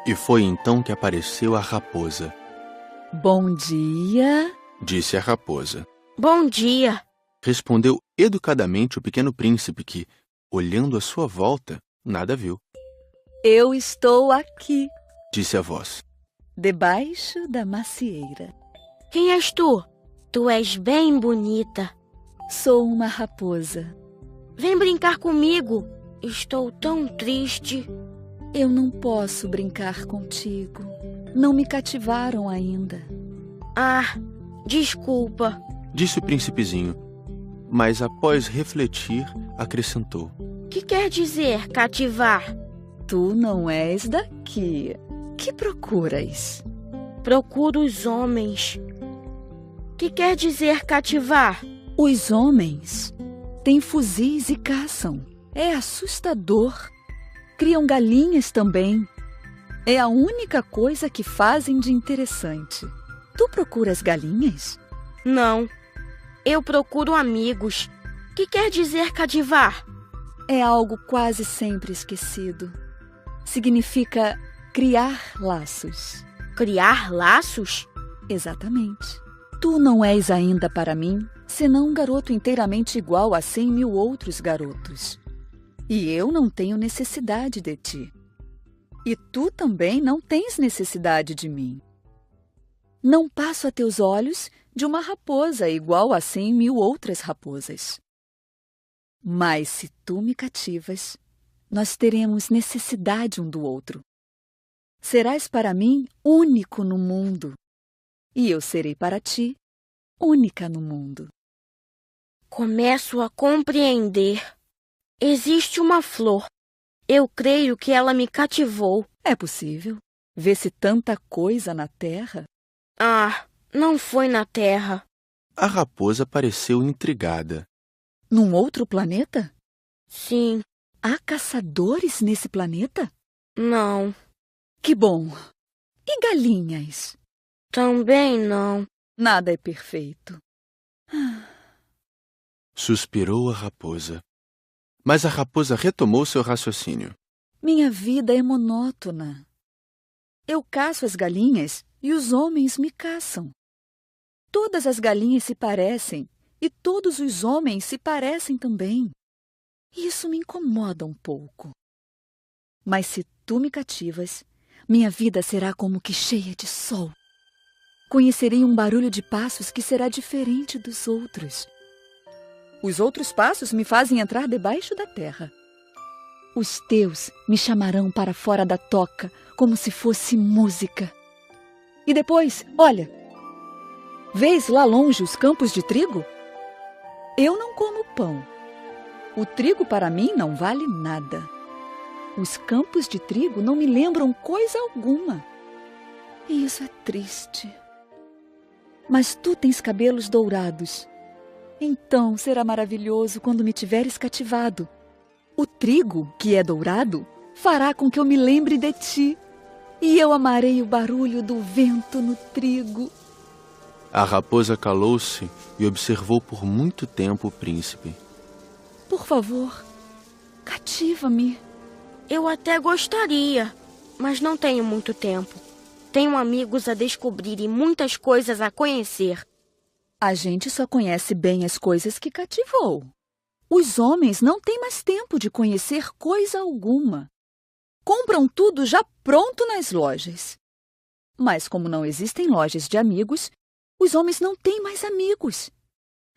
Speaker 2: E foi então que apareceu a raposa.
Speaker 10: Bom dia,
Speaker 2: disse a raposa.
Speaker 3: Bom dia,
Speaker 2: respondeu educadamente o pequeno príncipe que, olhando à sua volta, nada viu.
Speaker 11: Eu estou aqui,
Speaker 2: disse a voz.
Speaker 11: debaixo da macieira.
Speaker 3: Quem és tu? Tu és bem bonita.
Speaker 11: Sou uma raposa.
Speaker 3: Vem brincar comigo. Estou tão triste.
Speaker 11: Eu não posso brincar contigo. Não me cativaram ainda.
Speaker 3: Ah, desculpa,
Speaker 2: Disse o príncipezinho, mas após refletir, acrescentou.
Speaker 3: que quer dizer cativar?
Speaker 11: Tu não és daqui. Que procuras?
Speaker 3: Procuro os homens. Que quer dizer cativar?
Speaker 11: Os homens têm fuzis e caçam. É assustador. Criam galinhas também. É a única coisa que fazem de interessante. Tu procuras galinhas?
Speaker 3: Não. Eu procuro amigos. Que quer dizer cativar?
Speaker 11: É algo quase sempre esquecido. Significa criar laços.
Speaker 3: Criar laços?
Speaker 11: Exatamente. Tu não és ainda para mim, senão um garoto inteiramente igual a 100.000 outros garotos. E eu não tenho necessidade de ti. E tu também não tens necessidade de mim. Não passo a teus olhos de uma raposa igual a 100.000 outras raposas. Mas se tu me cativas, nós teremos necessidade um do outro. Serás para mim único no mundo, e eu serei para ti única no mundo.
Speaker 3: Começo a compreender. Existe uma flor. Eu creio que ela me cativou.
Speaker 11: É possível. Vê-se tanta coisa na terra.
Speaker 3: Ah, não foi na Terra.
Speaker 2: A raposa pareceu intrigada.
Speaker 11: Num outro planeta?
Speaker 3: Sim.
Speaker 11: Há caçadores nesse planeta?
Speaker 3: Não.
Speaker 11: Que bom. E galinhas?
Speaker 3: Também não.
Speaker 11: Nada é perfeito.
Speaker 2: Suspirou a raposa. Mas a raposa retomou seu raciocínio.
Speaker 11: Minha vida é monótona. Eu caço as galinhas e os homens me caçam. Todas as galinhas se parecem e todos os homens se parecem também. Isso me incomoda um pouco. Mas se tu me cativas, minha vida será como que cheia de sol. Conhecerei um barulho de passos que será diferente dos outros. Os outros passos me fazem entrar debaixo da terra. Os teus me chamarão para fora da toca, como se fosse música. E depois, olha, vês lá longe os campos de trigo? Eu não como pão. O trigo para mim não vale nada. Os campos de trigo não me lembram coisa alguma. E isso é triste. Mas tu tens cabelos dourados. Então será maravilhoso quando me tiveres cativado. O trigo, que é dourado, fará com que eu me lembre de ti. E eu amarei o barulho do vento no trigo.
Speaker 2: A raposa calou-se e observou por muito tempo o príncipe.
Speaker 11: Por favor, cativa-me.
Speaker 3: Eu até gostaria, mas não tenho muito tempo. Tenho amigos a descobrir e muitas coisas a conhecer.
Speaker 11: A gente só conhece bem as coisas que cativou. Os homens não têm mais tempo de conhecer coisa alguma. Compram tudo já pronto nas lojas. Mas como não existem lojas de amigos, os homens não têm mais amigos.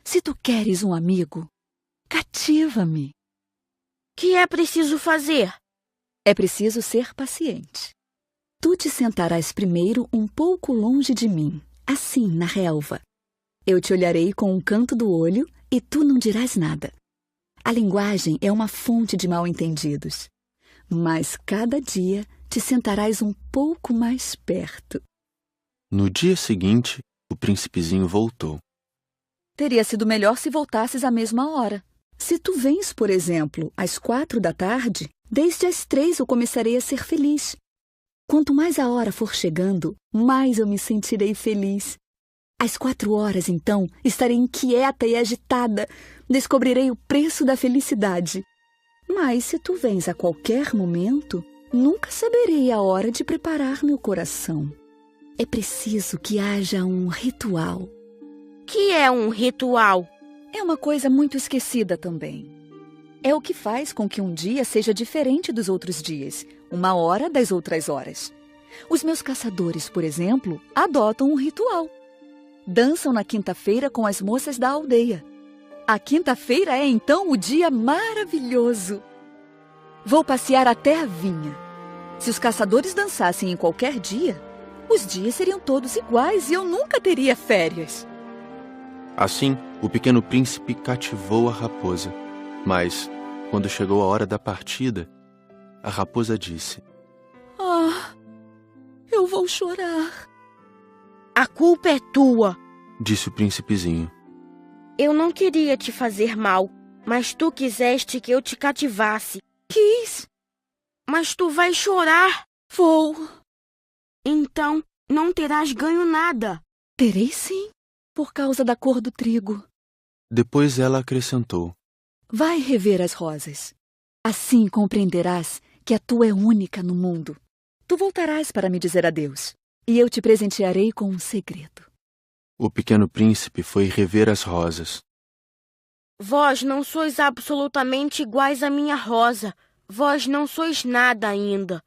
Speaker 11: Se tu queres um amigo, cativa-me.
Speaker 3: Que é preciso fazer?
Speaker 11: É preciso ser paciente. Tu te sentarás primeiro um pouco longe de mim, assim, na relva. Eu te olharei com um canto do olho e tu não dirás nada. A linguagem é uma fonte de mal-entendidos. Mas cada dia te sentarás um pouco mais perto.
Speaker 2: No dia seguinte, o príncipezinho voltou.
Speaker 11: Teria sido melhor se voltasses à mesma hora. Se tu vens, por exemplo, às 4 da tarde, desde as 3 eu começarei a ser feliz. Quanto mais a hora for chegando, mais eu me sentirei feliz. Às 4 horas, então, estarei inquieta e agitada. Descobrirei o preço da felicidade. Mas se tu vens a qualquer momento, nunca saberei a hora de preparar meu coração. É preciso que haja um ritual.
Speaker 3: Que é um ritual?
Speaker 11: É uma coisa muito esquecida também. É o que faz com que um dia seja diferente dos outros dias, uma hora das outras horas. Os meus caçadores, por exemplo, adotam um ritual. Dançam na quinta-feira com as moças da aldeia. A quinta-feira é, então, o dia maravilhoso. Vou passear até a vinha. Se os caçadores dançassem em qualquer dia, os dias seriam todos iguais e eu nunca teria férias.
Speaker 2: Assim, o pequeno príncipe cativou a raposa. Mas, quando chegou a hora da partida, a raposa disse:
Speaker 11: Ah, eu vou chorar.
Speaker 3: A culpa é tua,
Speaker 2: disse o príncipezinho.
Speaker 3: Eu não queria te fazer mal, mas tu quiseste que eu te cativasse.
Speaker 11: Quis.
Speaker 3: Mas tu vais chorar.
Speaker 11: Vou.
Speaker 3: Então, não terás ganho nada.
Speaker 11: Terei sim, por causa da cor do trigo.
Speaker 2: Depois ela acrescentou:
Speaker 11: Vai rever as rosas. Assim compreenderás que a tua é única no mundo. Tu voltarás para me dizer adeus, e eu te presentearei com um segredo.
Speaker 2: O pequeno príncipe foi rever as rosas.
Speaker 3: Vós não sois absolutamente iguais à minha rosa. Vós não sois nada ainda.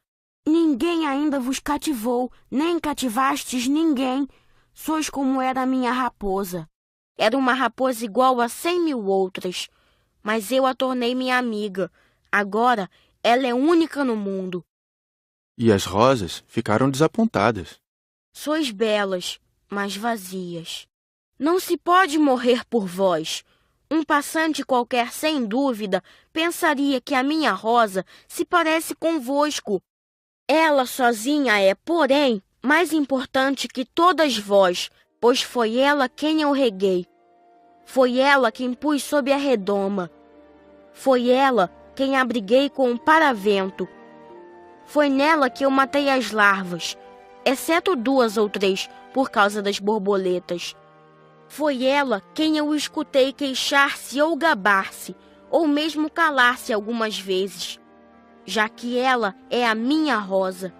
Speaker 3: Ninguém ainda vos cativou, nem cativastes ninguém. Sois como era a minha raposa. Era uma raposa igual a 100.000 outras. Mas eu a tornei minha amiga. Agora ela é única no mundo.
Speaker 2: E as rosas ficaram desapontadas.
Speaker 3: Sois belas, mas vazias. Não se pode morrer por vós. Um passante qualquer, sem dúvida, pensaria que a minha rosa se parece convosco. Ela sozinha é, porém, mais importante que todas vós, pois foi ela quem eu reguei. Foi ela quem pus sob a redoma. Foi ela quem abriguei com o paravento. Foi nela que eu matei as larvas, exceto 2 ou 3, por causa das borboletas. Foi ela quem eu escutei queixar-se ou gabar-se, ou mesmo calar-se algumas vezes, já que ela é a minha rosa.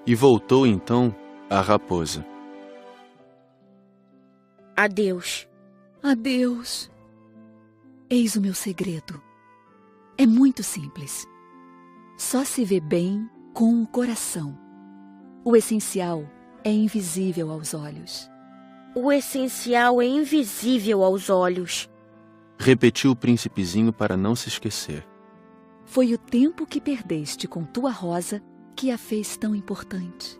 Speaker 2: E voltou então a raposa.
Speaker 3: Adeus.
Speaker 11: Adeus. Eis o meu segredo. É muito simples. Só se vê bem com o coração. O essencial é invisível aos olhos.
Speaker 3: O essencial é invisível aos olhos.
Speaker 2: Repetiu o príncipezinho para não se esquecer.
Speaker 11: Foi o tempo que perdeste com tua rosa que a fez tão importante.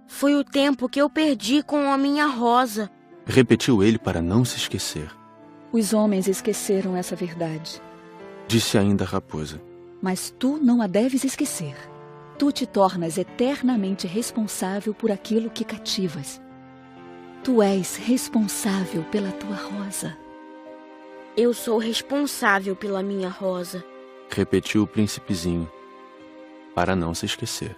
Speaker 3: Foi o tempo que eu perdi com a minha rosa.
Speaker 2: Repetiu ele para não se esquecer.
Speaker 11: Os homens esqueceram essa verdade.
Speaker 2: Disse ainda a raposa.
Speaker 11: Mas tu não a deves esquecer. Tu te tornas eternamente responsável por aquilo que cativas. Tu és responsável pela tua rosa.
Speaker 3: Eu sou responsável pela minha rosa.
Speaker 2: Repetiu o príncipezinho, para não se esquecer.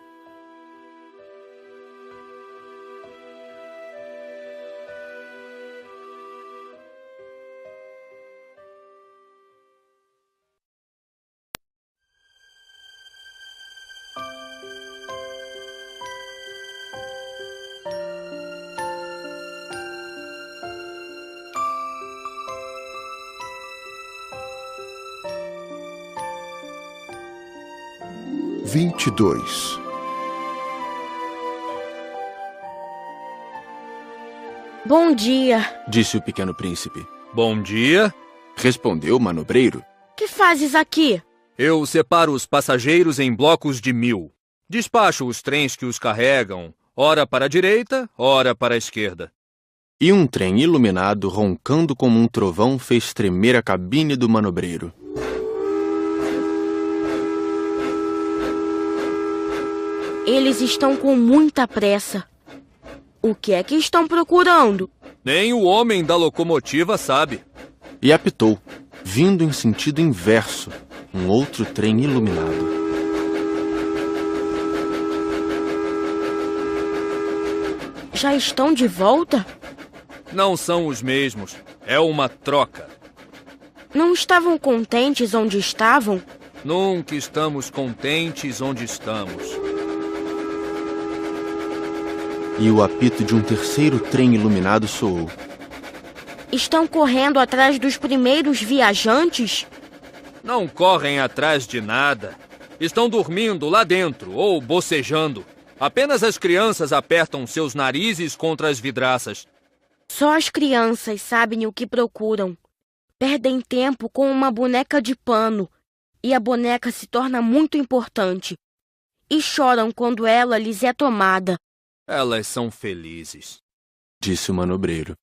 Speaker 3: Bom dia,
Speaker 2: disse o pequeno príncipe.
Speaker 13: Bom dia,
Speaker 2: respondeu o manobreiro.
Speaker 3: Que fazes aqui?
Speaker 13: Eu separo os passageiros em blocos de 1000. Despacho os trens que os carregam, ora para a direita, ora para a esquerda.
Speaker 2: E um trem iluminado, roncando como um trovão, fez tremer a cabine do manobreiro.
Speaker 3: Eles estão com muita pressa. O que é que estão procurando?
Speaker 13: Nem o homem da locomotiva sabe.
Speaker 2: E apitou, vindo em sentido inverso, um outro trem iluminado.
Speaker 3: Já estão de volta?
Speaker 13: Não são os mesmos. É uma troca.
Speaker 3: Não estavam contentes onde estavam?
Speaker 13: Nunca estamos contentes onde estamos.
Speaker 2: E o apito de um terceiro trem iluminado soou.
Speaker 3: Estão correndo atrás dos primeiros viajantes?
Speaker 13: Não correm atrás de nada. Estão dormindo lá dentro ou bocejando. Apenas as crianças apertam seus narizes contra as vidraças.
Speaker 3: Só as crianças sabem o que procuram. Perdem tempo com uma boneca de pano e a boneca se torna muito importante. E choram quando ela lhes é tomada.
Speaker 13: Elas são felizes,
Speaker 2: disse o manobreiro.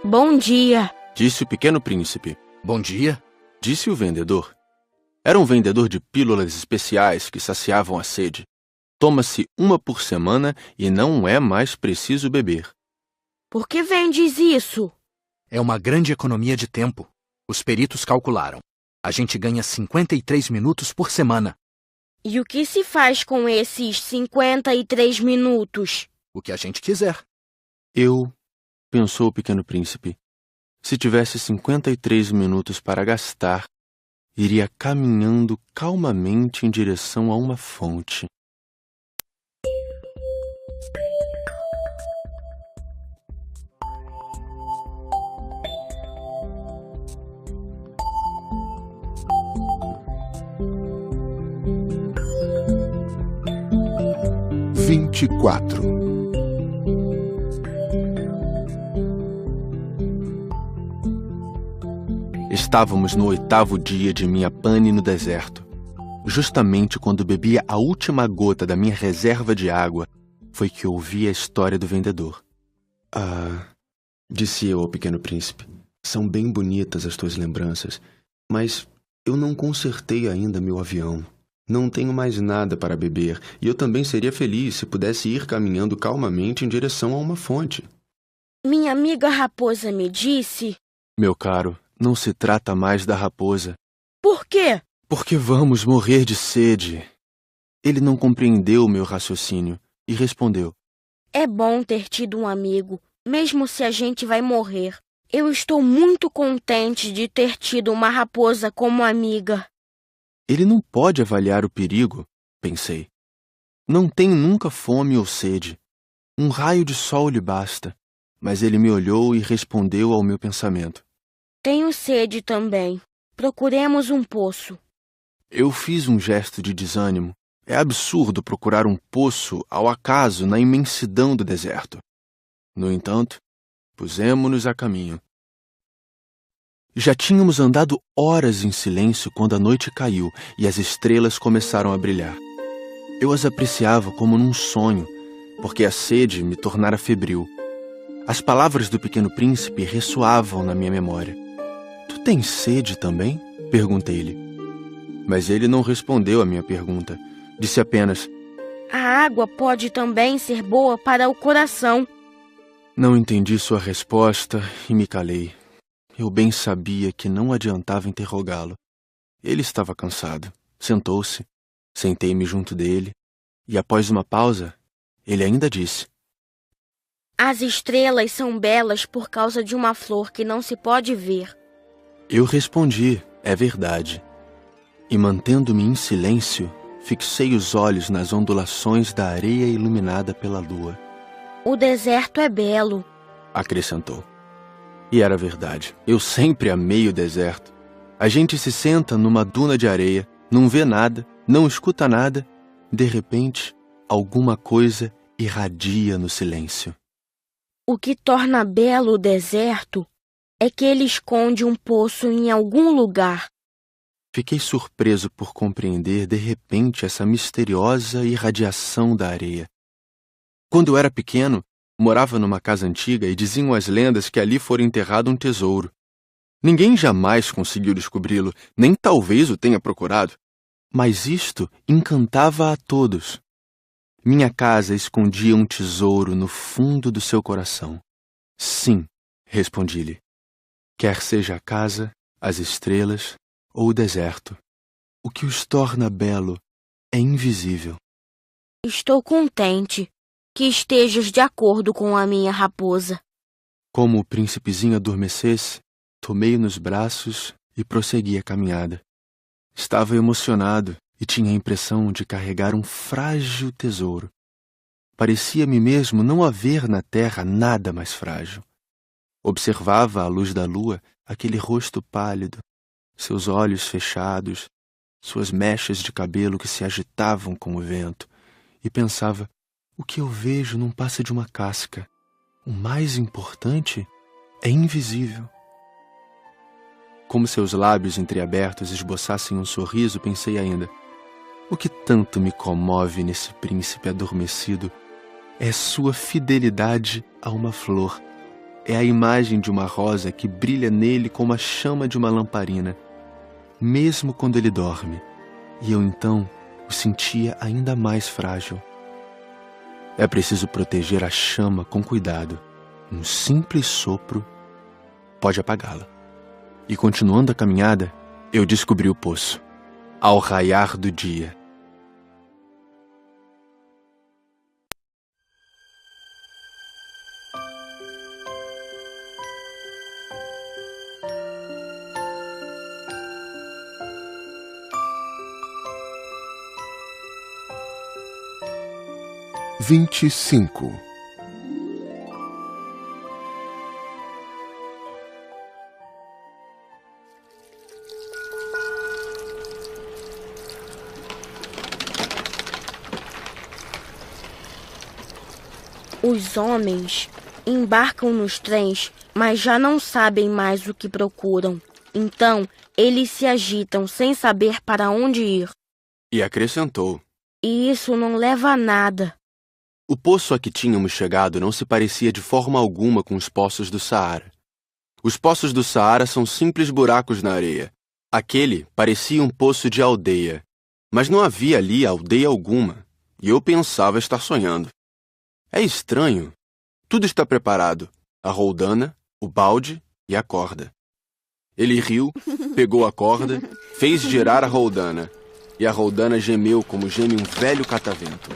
Speaker 3: Bom dia,
Speaker 2: disse o pequeno príncipe.
Speaker 14: Bom dia,
Speaker 2: disse o vendedor. Era um vendedor de pílulas especiais que saciavam a sede. Toma-se uma por semana e não é mais preciso beber.
Speaker 3: Por que vendes isso?
Speaker 14: É uma grande economia de tempo. Os peritos calcularam. A gente ganha 53 minutos por semana.
Speaker 3: E o que se faz com esses 53 minutos?
Speaker 14: O que a gente quiser.
Speaker 2: Pensou o pequeno príncipe, se tivesse 53 minutos para gastar, iria caminhando calmamente em direção a uma fonte. Estávamos no 8º dia de minha pane no deserto. Justamente quando bebia a última gota da minha reserva de água, foi que ouvi a história do vendedor. Disse eu ao pequeno príncipe, são bem bonitas as tuas lembranças, mas eu não consertei ainda meu avião. Não tenho mais nada para beber, e eu também seria feliz se pudesse ir caminhando calmamente em direção a uma fonte.
Speaker 3: Minha amiga raposa me disse...
Speaker 2: Meu caro, não se trata mais da raposa.
Speaker 3: Por quê?
Speaker 2: Porque vamos morrer de sede. Ele não compreendeu meu raciocínio e respondeu.
Speaker 3: É bom ter tido um amigo, mesmo se a gente vai morrer. Eu estou muito contente de ter tido uma raposa como amiga.
Speaker 2: Ele não pode avaliar o perigo, pensei. Não tem nunca fome ou sede. Um raio de sol lhe basta. Mas ele me olhou e respondeu ao meu pensamento.
Speaker 3: Tenho sede também. Procuremos um poço.
Speaker 2: Eu fiz um gesto de desânimo. É absurdo procurar um poço ao acaso na imensidão do deserto. No entanto, pusemo-nos a caminho. Já tínhamos andado horas em silêncio quando a noite caiu e as estrelas começaram a brilhar. Eu as apreciava como num sonho, porque a sede me tornara febril. As palavras do pequeno príncipe ressoavam na minha memória. Tu tens sede também? Perguntei-lhe. Mas ele não respondeu à minha pergunta. Disse apenas:
Speaker 3: a água pode também ser boa para o coração.
Speaker 2: Não entendi sua resposta e me calei. Eu bem sabia que não adiantava interrogá-lo. Ele estava cansado. Sentou-se. Sentei-me junto dele. E após uma pausa, ele ainda disse:
Speaker 3: as estrelas são belas por causa de uma flor que não se pode ver.
Speaker 2: Eu respondi: é verdade. E mantendo-me em silêncio, fixei os olhos nas ondulações da areia iluminada pela lua.
Speaker 3: O deserto é belo,
Speaker 2: acrescentou. E era verdade. Eu sempre amei o deserto. A gente se senta numa duna de areia, não vê nada, não escuta nada. De repente, alguma coisa irradia no silêncio.
Speaker 3: O que torna belo o deserto é que ele esconde um poço em algum lugar.
Speaker 2: Fiquei surpreso por compreender de repente essa misteriosa irradiação da areia. Quando eu era pequeno, morava numa casa antiga e diziam as lendas que ali fora enterrado um tesouro. Ninguém jamais conseguiu descobri-lo, nem talvez o tenha procurado. Mas isto encantava a todos. Minha casa escondia um tesouro no fundo do seu coração. Sim, respondi-lhe. Quer seja a casa, as estrelas ou o deserto. O que os torna belo é invisível.
Speaker 3: Estou contente que estejas de acordo com a minha raposa.
Speaker 2: Como o príncipezinho adormecesse, tomei-o nos braços e prossegui a caminhada. Estava emocionado e tinha a impressão de carregar um frágil tesouro. Parecia-me mesmo não haver na terra nada mais frágil. Observava à luz da lua aquele rosto pálido, seus olhos fechados, suas mechas de cabelo que se agitavam com o vento, e pensava: o que eu vejo não passa de uma casca. O mais importante é invisível. Como seus lábios entreabertos esboçassem um sorriso, pensei ainda: o que tanto me comove nesse príncipe adormecido é sua fidelidade a uma flor. É a imagem de uma rosa que brilha nele como a chama de uma lamparina, mesmo quando ele dorme, e eu então o sentia ainda mais frágil. É preciso proteger a chama com cuidado. Um simples sopro pode apagá-la. E continuando a caminhada, eu descobri o poço, ao raiar do dia.
Speaker 15: (25)
Speaker 3: Os homens embarcam nos trens, mas já não sabem mais o que procuram. Então, eles se agitam sem saber para onde ir.
Speaker 2: E acrescentou:
Speaker 3: E isso não leva a nada.
Speaker 2: O poço a que tínhamos chegado não se parecia de forma alguma com os poços do Saara. Os poços do Saara são simples buracos na areia. Aquele parecia um poço de aldeia, mas não havia ali aldeia alguma, e eu pensava estar sonhando. É estranho. Tudo está preparado: a roldana, o balde e a corda. Ele riu, pegou a corda, fez girar a roldana, e a roldana gemeu como geme um velho catavento.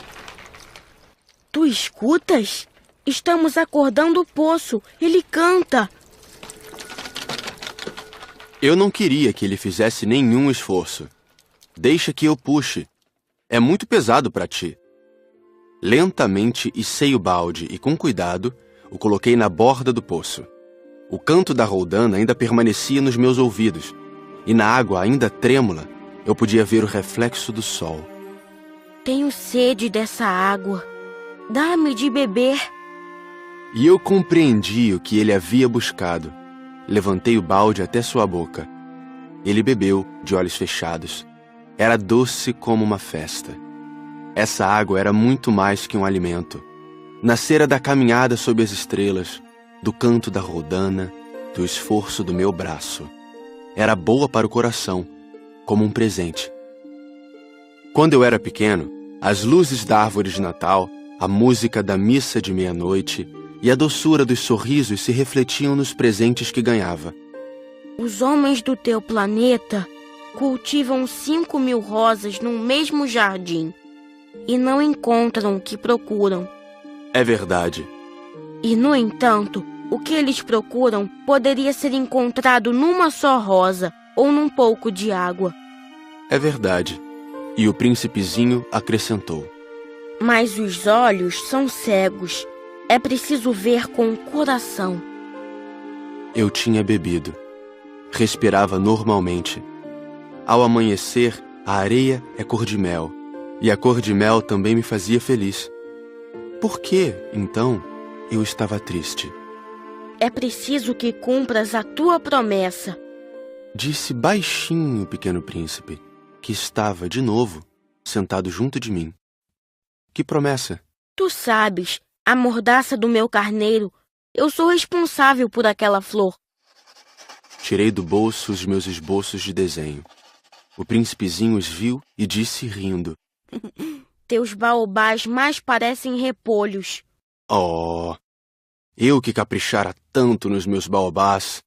Speaker 3: Tu escutas? Estamos acordando o poço. Ele canta.
Speaker 2: Eu não queria que ele fizesse nenhum esforço. Deixa que eu puxe. É muito pesado para ti. Lentamente içei o balde e, com cuidado, o coloquei na borda do poço. O canto da roldana ainda permanecia nos meus ouvidos, e na água ainda trêmula, eu podia ver o reflexo do sol.
Speaker 3: Tenho sede dessa água. Dá-me de beber.
Speaker 2: E eu compreendi o que ele havia buscado. Levantei o balde até sua boca. Ele bebeu, de olhos fechados. Era doce como uma festa. Essa água era muito mais que um alimento. Nascera da caminhada sob as estrelas, do canto da roldana, do esforço do meu braço. Era boa para o coração, como um presente. Quando eu era pequeno, as luzes da árvore de Natal, a música da missa de meia-noite e a doçura dos sorrisos se refletiam nos presentes que ganhava.
Speaker 3: Os homens do teu planeta cultivam 5.000 rosas no mesmo jardim e não encontram o que procuram.
Speaker 2: É verdade.
Speaker 3: E, no entanto, o que eles procuram poderia ser encontrado numa só rosa ou num pouco de água.
Speaker 2: É verdade. E o príncipezinho acrescentou:
Speaker 3: Mas os olhos são cegos. É preciso ver com o coração.
Speaker 2: Eu tinha bebido. Respirava normalmente. Ao amanhecer, a areia é cor de mel. E a cor de mel também me fazia feliz. Por que, então, eu estava triste?
Speaker 3: É preciso que cumpras a tua promessa.
Speaker 2: Disse baixinho o pequeno príncipe, que estava, de novo, sentado junto de mim. Que promessa?
Speaker 3: Tu sabes, a mordaça do meu carneiro. Eu sou responsável por aquela flor.
Speaker 2: Tirei do bolso os meus esboços de desenho. O príncipezinho os viu e disse rindo:
Speaker 3: Teus baobás mais parecem repolhos.
Speaker 2: Oh, eu que caprichara tanto nos meus baobás.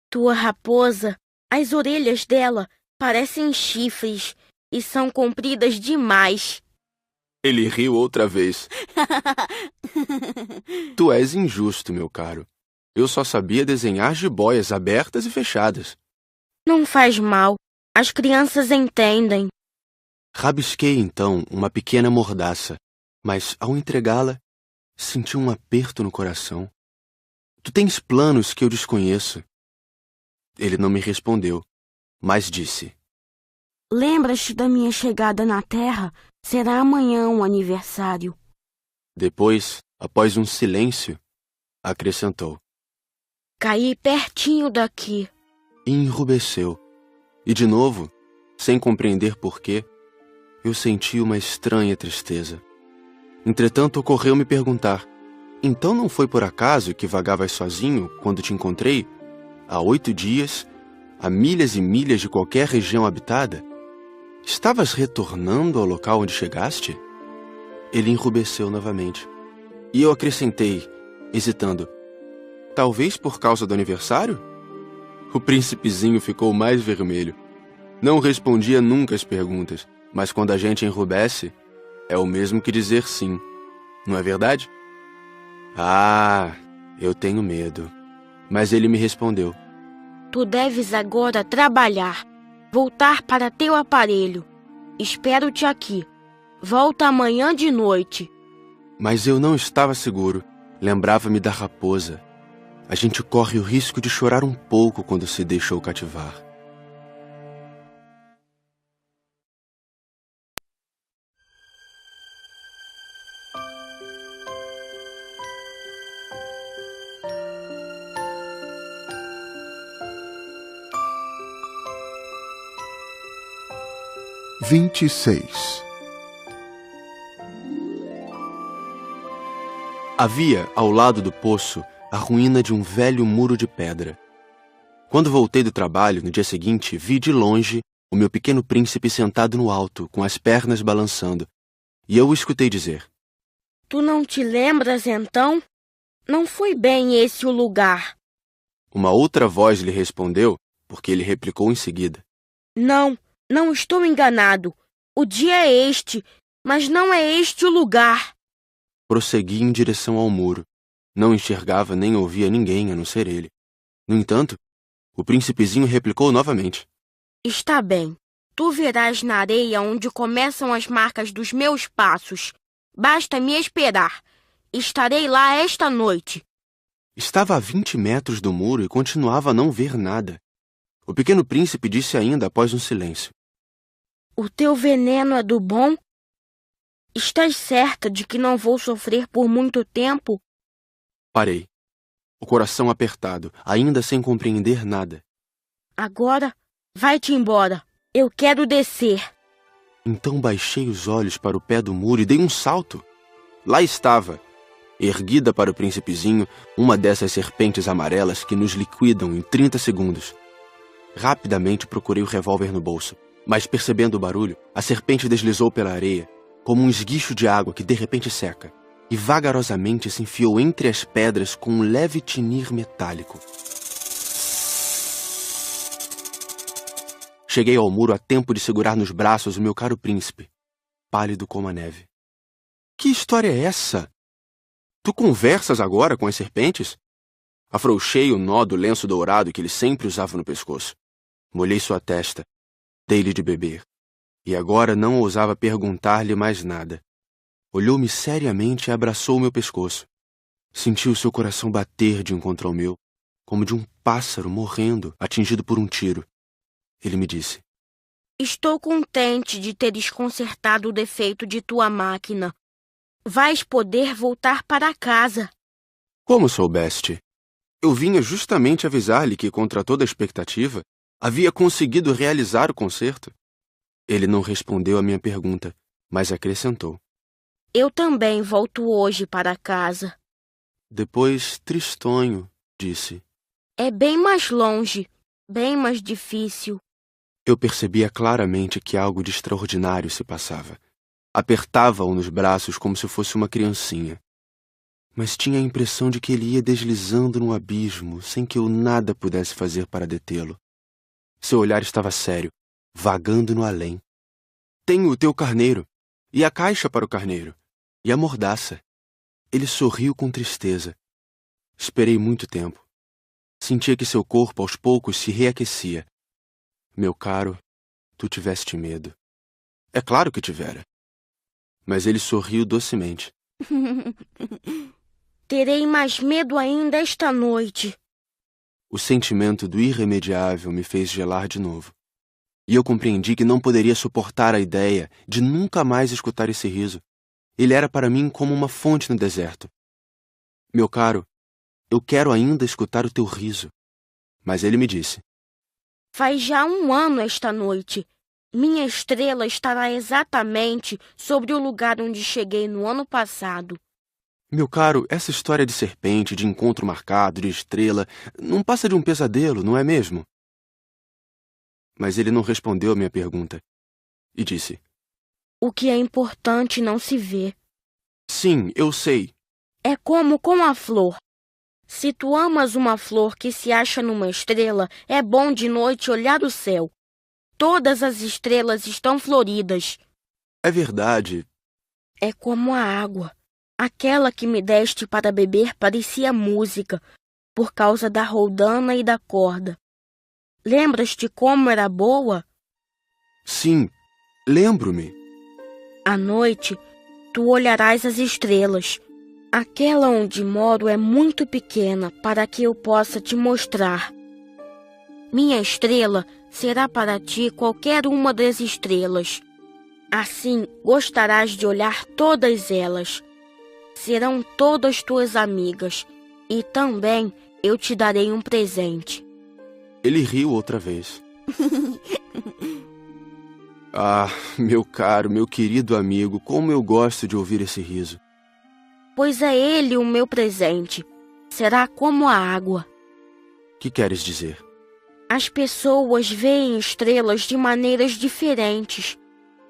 Speaker 3: Tua raposa, as orelhas dela parecem chifres e são compridas demais.
Speaker 2: Ele riu outra vez. Tu és injusto, meu caro. Eu só sabia desenhar jiboias abertas e fechadas.
Speaker 3: Não faz mal. As crianças entendem.
Speaker 2: Rabisquei, então, uma pequena mordaça, mas, ao entregá-la, senti um aperto no coração. Tu tens planos que eu desconheço. Ele não me respondeu, mas disse:
Speaker 3: Lembras-te da minha chegada na Terra? Será amanhã um aniversário.
Speaker 2: Depois, após um silêncio, acrescentou:
Speaker 3: Caí pertinho daqui.
Speaker 2: E enrubesceu. E de novo, sem compreender porquê, eu senti uma estranha tristeza. Entretanto, ocorreu-me perguntar: então não foi por acaso que vagavas sozinho quando te encontrei, há 8 dias, a milhas e milhas de qualquer região habitada? Estavas retornando ao local onde chegaste? Ele enrubesceu novamente. E eu acrescentei, hesitando: talvez por causa do aniversário? O príncipezinho ficou mais vermelho. Não respondia nunca às perguntas, mas quando a gente enrubesce, é o mesmo que dizer sim. Não é verdade? Ah, eu tenho medo. Mas ele me respondeu:
Speaker 3: Tu deves agora trabalhar, voltar para teu aparelho. Espero-te aqui. Volta amanhã de noite.
Speaker 2: Mas eu não estava seguro. Lembrava-me da raposa. A gente corre o risco de chorar um pouco quando se deixou cativar. Havia, ao lado do poço, a ruína de um velho muro de pedra. Quando voltei do trabalho, no dia seguinte, vi de longe o meu pequeno príncipe sentado no alto, com as pernas balançando, e eu o escutei dizer:
Speaker 3: Tu não te lembras, então? Não foi bem esse o lugar.
Speaker 2: Uma outra voz lhe respondeu, porque ele replicou em seguida:
Speaker 3: Não estou enganado. O dia é este, mas não é este o lugar.
Speaker 2: Prossegui em direção ao muro. Não enxergava nem ouvia ninguém a não ser ele. No entanto, o príncipezinho replicou novamente:
Speaker 3: Está bem. Tu verás na areia onde começam as marcas dos meus passos. Basta me esperar. Estarei lá esta noite.
Speaker 2: Estava a 20 metros do muro e continuava a não ver nada. O pequeno príncipe disse ainda após um silêncio:
Speaker 3: O teu veneno é do bom? Estás certa de que não vou sofrer por muito tempo?
Speaker 2: Parei, o coração apertado, ainda sem compreender nada.
Speaker 3: Agora, vai-te embora. Eu quero descer.
Speaker 2: Então baixei os olhos para o pé do muro e dei um salto. Lá estava, erguida para o príncipezinho, uma dessas serpentes amarelas que nos liquidam em 30 segundos. Rapidamente procurei o revólver no bolso, mas percebendo o barulho, a serpente deslizou pela areia, como um esguicho de água que de repente seca, e vagarosamente se enfiou entre as pedras com um leve tinir metálico. Cheguei ao muro a tempo de segurar nos braços o meu caro príncipe, pálido como a neve. Que história é essa? Tu conversas agora com as serpentes? Afrouxei o nó do lenço dourado que ele sempre usava no pescoço. Molhei sua testa, dei-lhe de beber. E agora não ousava perguntar-lhe mais nada. Olhou-me seriamente e abraçou o meu pescoço. Senti o seu coração bater de um contra o meu, como de um pássaro morrendo, atingido por um tiro. Ele me disse:
Speaker 3: Estou contente de teres consertado o defeito de tua máquina. Vais poder voltar para casa.
Speaker 2: Como soubeste? Eu vinha justamente avisar-lhe que, contra toda expectativa, havia conseguido realizar o concerto. Ele não respondeu à minha pergunta, mas acrescentou:
Speaker 3: Eu também volto hoje para casa.
Speaker 2: Depois, tristonho, disse:
Speaker 3: É bem mais longe, bem mais difícil.
Speaker 2: Eu percebia claramente que algo de extraordinário se passava. Apertava-o nos braços como se fosse uma criancinha. Mas tinha a impressão de que ele ia deslizando no abismo, sem que eu nada pudesse fazer para detê-lo. Seu olhar estava sério, vagando no além. Tenho o teu carneiro, e a caixa para o carneiro, e a mordaça. Ele sorriu com tristeza. Esperei muito tempo. Sentia que seu corpo aos poucos se reaquecia. Meu caro, tu tiveste medo. É claro que tivera. Mas ele sorriu docemente.
Speaker 3: Terei mais medo ainda esta noite.
Speaker 2: O sentimento do irremediável me fez gelar de novo. E eu compreendi que não poderia suportar a ideia de nunca mais escutar esse riso. Ele era para mim como uma fonte no deserto. Meu caro, eu quero ainda escutar o teu riso. Mas ele me disse:
Speaker 3: Faz já 1 ano esta noite. Minha estrela estará exatamente sobre o lugar onde cheguei no ano passado.
Speaker 2: Meu caro, essa história de serpente, de encontro marcado, de estrela, não passa de um pesadelo, não é mesmo? Mas ele não respondeu a minha pergunta. E disse:
Speaker 3: O que é importante não se vê.
Speaker 2: Sim, eu sei.
Speaker 3: É como com a flor. Se tu amas uma flor que se acha numa estrela, é bom de noite olhar o céu. Todas as estrelas estão floridas.
Speaker 2: É verdade.
Speaker 3: É como a água. Aquela que me deste para beber parecia música, por causa da roldana e da corda. Lembras-te como era boa?
Speaker 2: Sim, lembro-me.
Speaker 3: À noite, tu olharás as estrelas. Aquela onde moro é muito pequena para que eu possa te mostrar. Minha estrela será para ti qualquer uma das estrelas. Assim, gostarás de olhar todas elas. Serão todas tuas amigas, e também eu te darei um presente.
Speaker 2: Ele riu outra vez. Ah, meu caro, meu querido amigo, como eu gosto de ouvir esse riso.
Speaker 3: Pois é ele o meu presente. Será como a água.
Speaker 2: Que queres dizer?
Speaker 3: As pessoas veem estrelas de maneiras diferentes.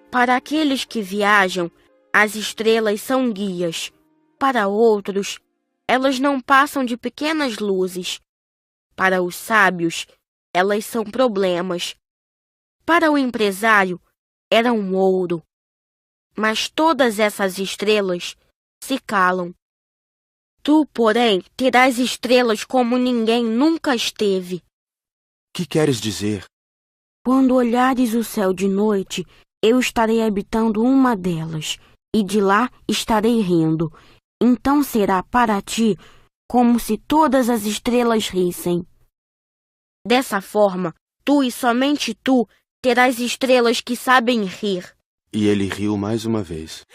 Speaker 3: Para aqueles que viajam, as estrelas são guias. Para outros, elas não passam de pequenas luzes. Para os sábios, elas são problemas. Para o empresário, eram ouro. Mas todas essas estrelas se calam. Tu, porém, terás estrelas como ninguém nunca esteve.
Speaker 2: Que queres dizer?
Speaker 3: Quando olhares o céu de noite, eu estarei habitando uma delas, e de lá estarei rindo. Então será para ti como se todas as estrelas rissem. Dessa forma, tu e somente tu terás estrelas que sabem rir.
Speaker 2: E ele riu mais uma vez.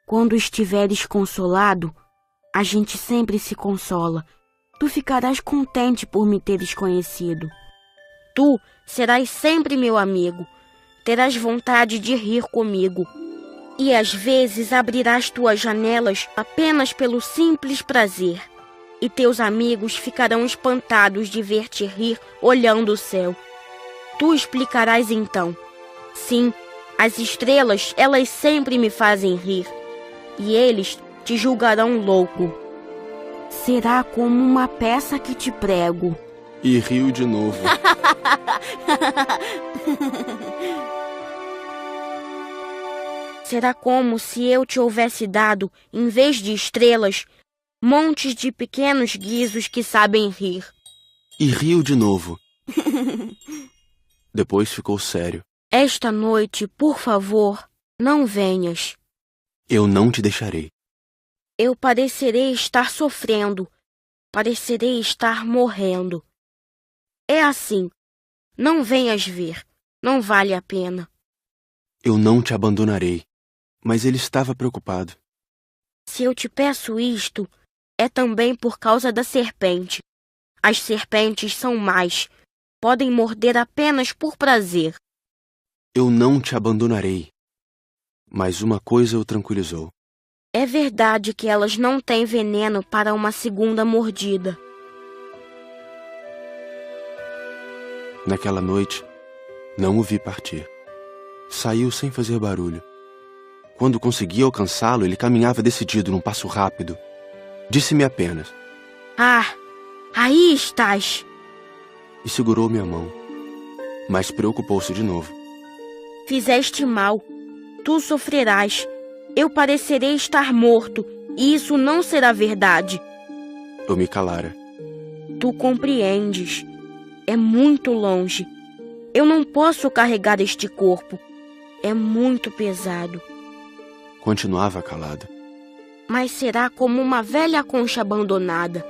Speaker 3: Quando estiveres consolado, a gente sempre se consola. Tu ficarás contente por me teres conhecido. Tu serás sempre meu amigo. Terás vontade de rir comigo. E às vezes abrirás tuas janelas apenas pelo simples prazer. E teus amigos ficarão espantados de ver-te rir olhando o céu. Tu explicarás então: sim, as estrelas, elas sempre me fazem rir. E eles te julgarão louco. Será como uma peça que te prego.
Speaker 2: E riu de novo.
Speaker 3: Será como se eu te houvesse dado, em vez de estrelas, montes de pequenos guizos que sabem rir.
Speaker 2: E riu de novo. Depois ficou sério.
Speaker 3: Esta noite, por favor, não venhas.
Speaker 2: Eu não te deixarei.
Speaker 3: Eu parecerei estar sofrendo. Parecerei estar morrendo. É assim. Não venhas ver. Não vale a pena.
Speaker 2: Eu não te abandonarei. Mas ele estava preocupado.
Speaker 3: Se eu te peço isto, é também por causa da serpente. As serpentes são más. Podem morder apenas por prazer.
Speaker 2: Eu não te abandonarei. Mas uma coisa o tranquilizou.
Speaker 3: É verdade que elas não têm veneno para uma segunda mordida.
Speaker 2: Naquela noite, não o vi partir. Saiu sem fazer barulho. Quando consegui alcançá-lo, ele caminhava decidido num passo rápido. Disse-me apenas:
Speaker 3: Ah, aí estás!
Speaker 2: E segurou minha mão. mas preocupou-se de novo.
Speaker 3: Fizeste mal. Tu sofrerás. Eu parecerei estar morto, e isso não será verdade.
Speaker 2: Eu me calara.
Speaker 3: Tu compreendes. É muito longe. Eu não posso carregar este corpo. É muito pesado.
Speaker 2: Continuava calada.
Speaker 3: Mas será como uma velha concha abandonada.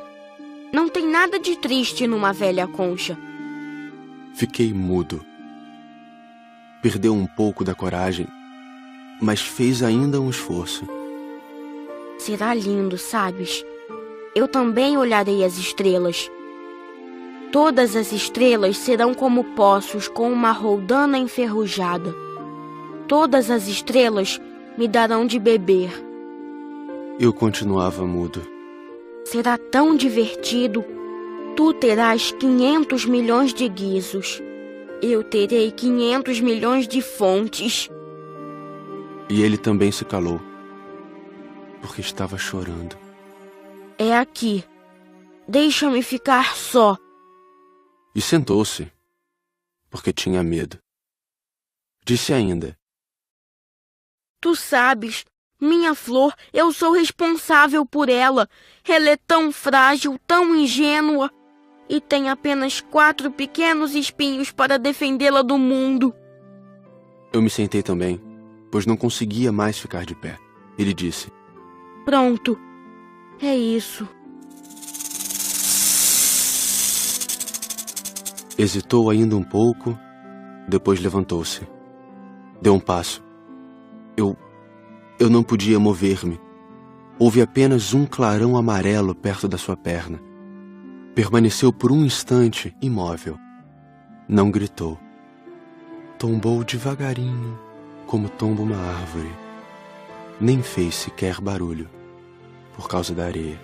Speaker 3: Não tem nada de triste numa velha concha.
Speaker 2: Fiquei mudo. Perdeu um pouco da coragem, mas fez ainda um esforço.
Speaker 3: Será lindo, sabes? Eu também olharei as estrelas. Todas as estrelas serão como poços com uma roldana enferrujada. Todas as estrelas me darão de beber.
Speaker 2: Eu continuava mudo.
Speaker 3: Será tão divertido. Tu terás 500 milhões de guizos. Eu terei 500 milhões de fontes.
Speaker 2: E ele também se calou, porque estava chorando.
Speaker 3: É aqui. Deixa-me ficar só.
Speaker 2: E sentou-se, porque tinha medo. Disse ainda:
Speaker 3: Tu sabes, minha flor, eu sou responsável por ela. Ela é tão frágil, tão ingênua. E tem apenas 4 pequenos espinhos para defendê-la do mundo.
Speaker 2: Eu me sentei também, pois não conseguia mais ficar de pé. Ele disse:
Speaker 3: Pronto, é isso.
Speaker 2: Hesitou ainda um pouco, depois levantou-se. Deu um passo. Eu não podia mover-me. Houve apenas um clarão amarelo perto da sua perna. Permaneceu por um instante imóvel. Não gritou. Tombou devagarinho, como tomba uma árvore. Nem fez sequer barulho, por causa da areia.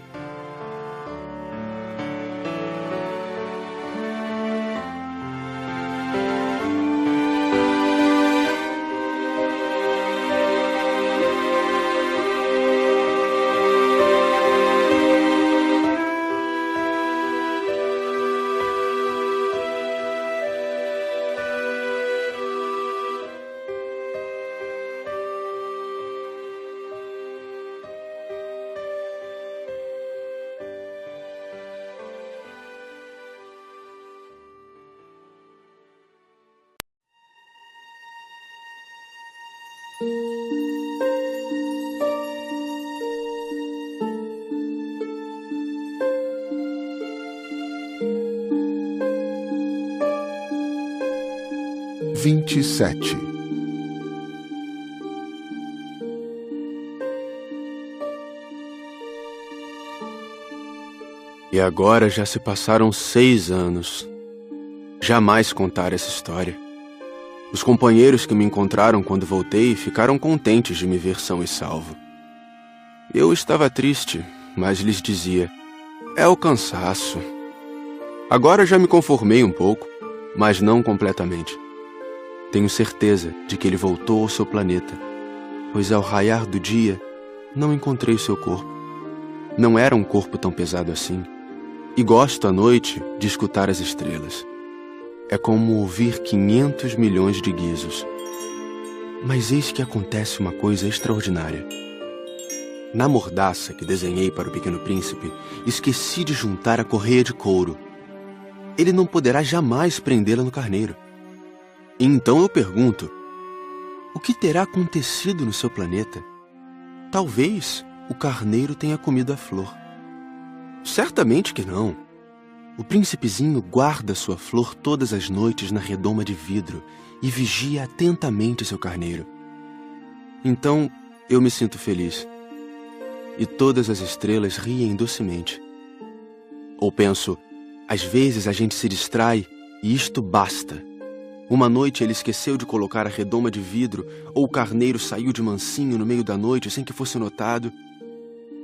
Speaker 2: E agora já se passaram 6 anos. Jamais contar essa história. Os companheiros que me encontraram quando voltei ficaram contentes de me ver são e salvo. Eu estava triste, mas lhes dizia: é o cansaço. Agora já me conformei um pouco, mas não completamente. Tenho certeza de que ele voltou ao seu planeta, pois ao raiar do dia não encontrei seu corpo. Não era um corpo tão pesado assim. E gosto à noite de escutar as estrelas. É como ouvir 500 milhões de guizos. Mas eis que acontece uma coisa extraordinária. Na mordaça que desenhei para o Pequeno Príncipe, esqueci de juntar a correia de couro. Ele não poderá jamais prendê-la no carneiro. E então eu pergunto: o que terá acontecido no seu planeta? Talvez o carneiro tenha comido a flor. Certamente que não. O príncipezinho guarda sua flor todas as noites na redoma de vidro e vigia atentamente seu carneiro. Então eu me sinto feliz. E todas as estrelas riem docemente. Ou penso: às vezes a gente se distrai e isto basta. Uma noite ele esqueceu de colocar a redoma de vidro, ou o carneiro saiu de mansinho no meio da noite sem que fosse notado.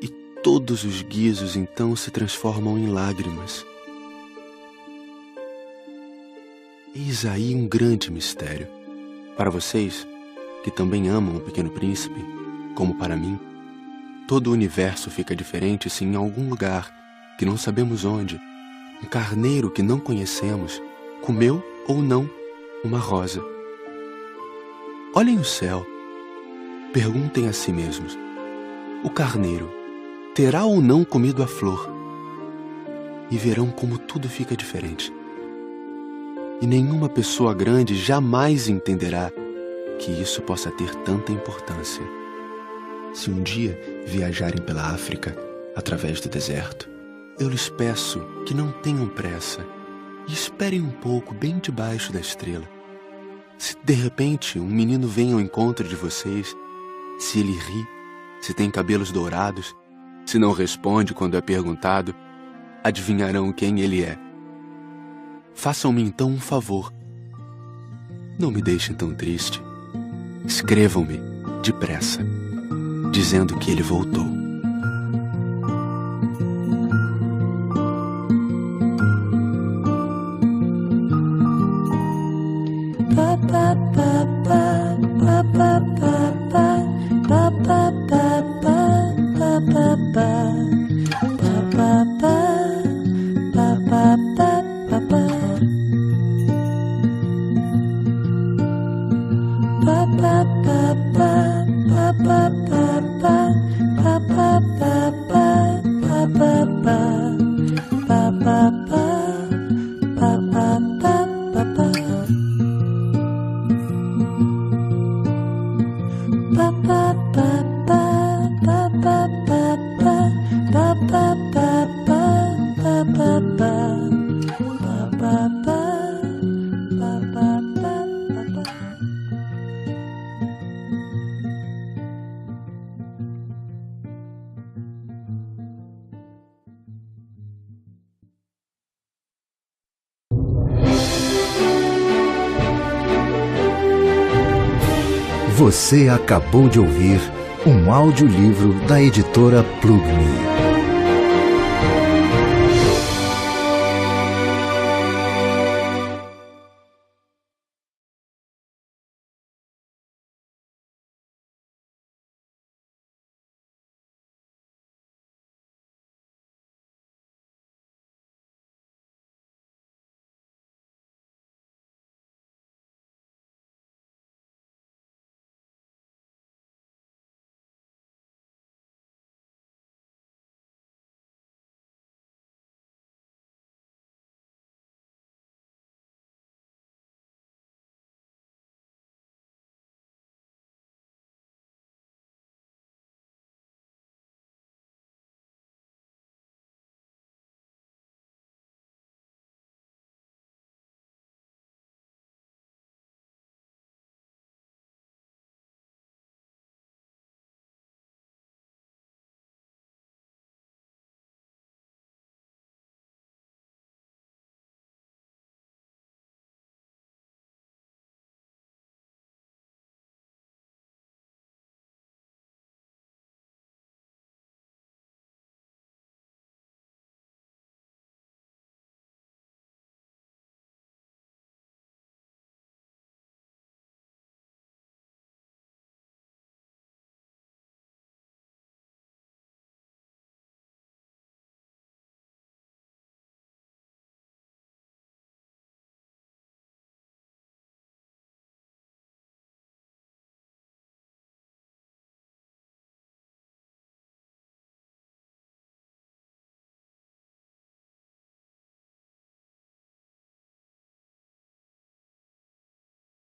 Speaker 2: E todos os guizos então se transformam em lágrimas. Eis aí um grande mistério. Para vocês, que também amam o Pequeno Príncipe, como para mim, todo o universo fica diferente se em algum lugar, que não sabemos onde, um carneiro que não conhecemos comeu ou não uma rosa. Olhem o céu. Perguntem a si mesmos: o carneiro terá ou não comido a flor? E verão como tudo fica diferente. E nenhuma pessoa grande jamais entenderá que isso possa ter tanta importância. Se um dia viajarem pela África, através do deserto, eu lhes peço que não tenham pressa e esperem um pouco bem debaixo da estrela. Se de repente um menino vem ao encontro de vocês, se ele ri, se tem cabelos dourados, se não responde quando é perguntado, adivinharão quem ele é. Façam-me então um favor. Não me deixem tão triste. Escrevam-me depressa, dizendo que ele voltou.
Speaker 1: Você acabou de ouvir um audiolivro da editora Plugme.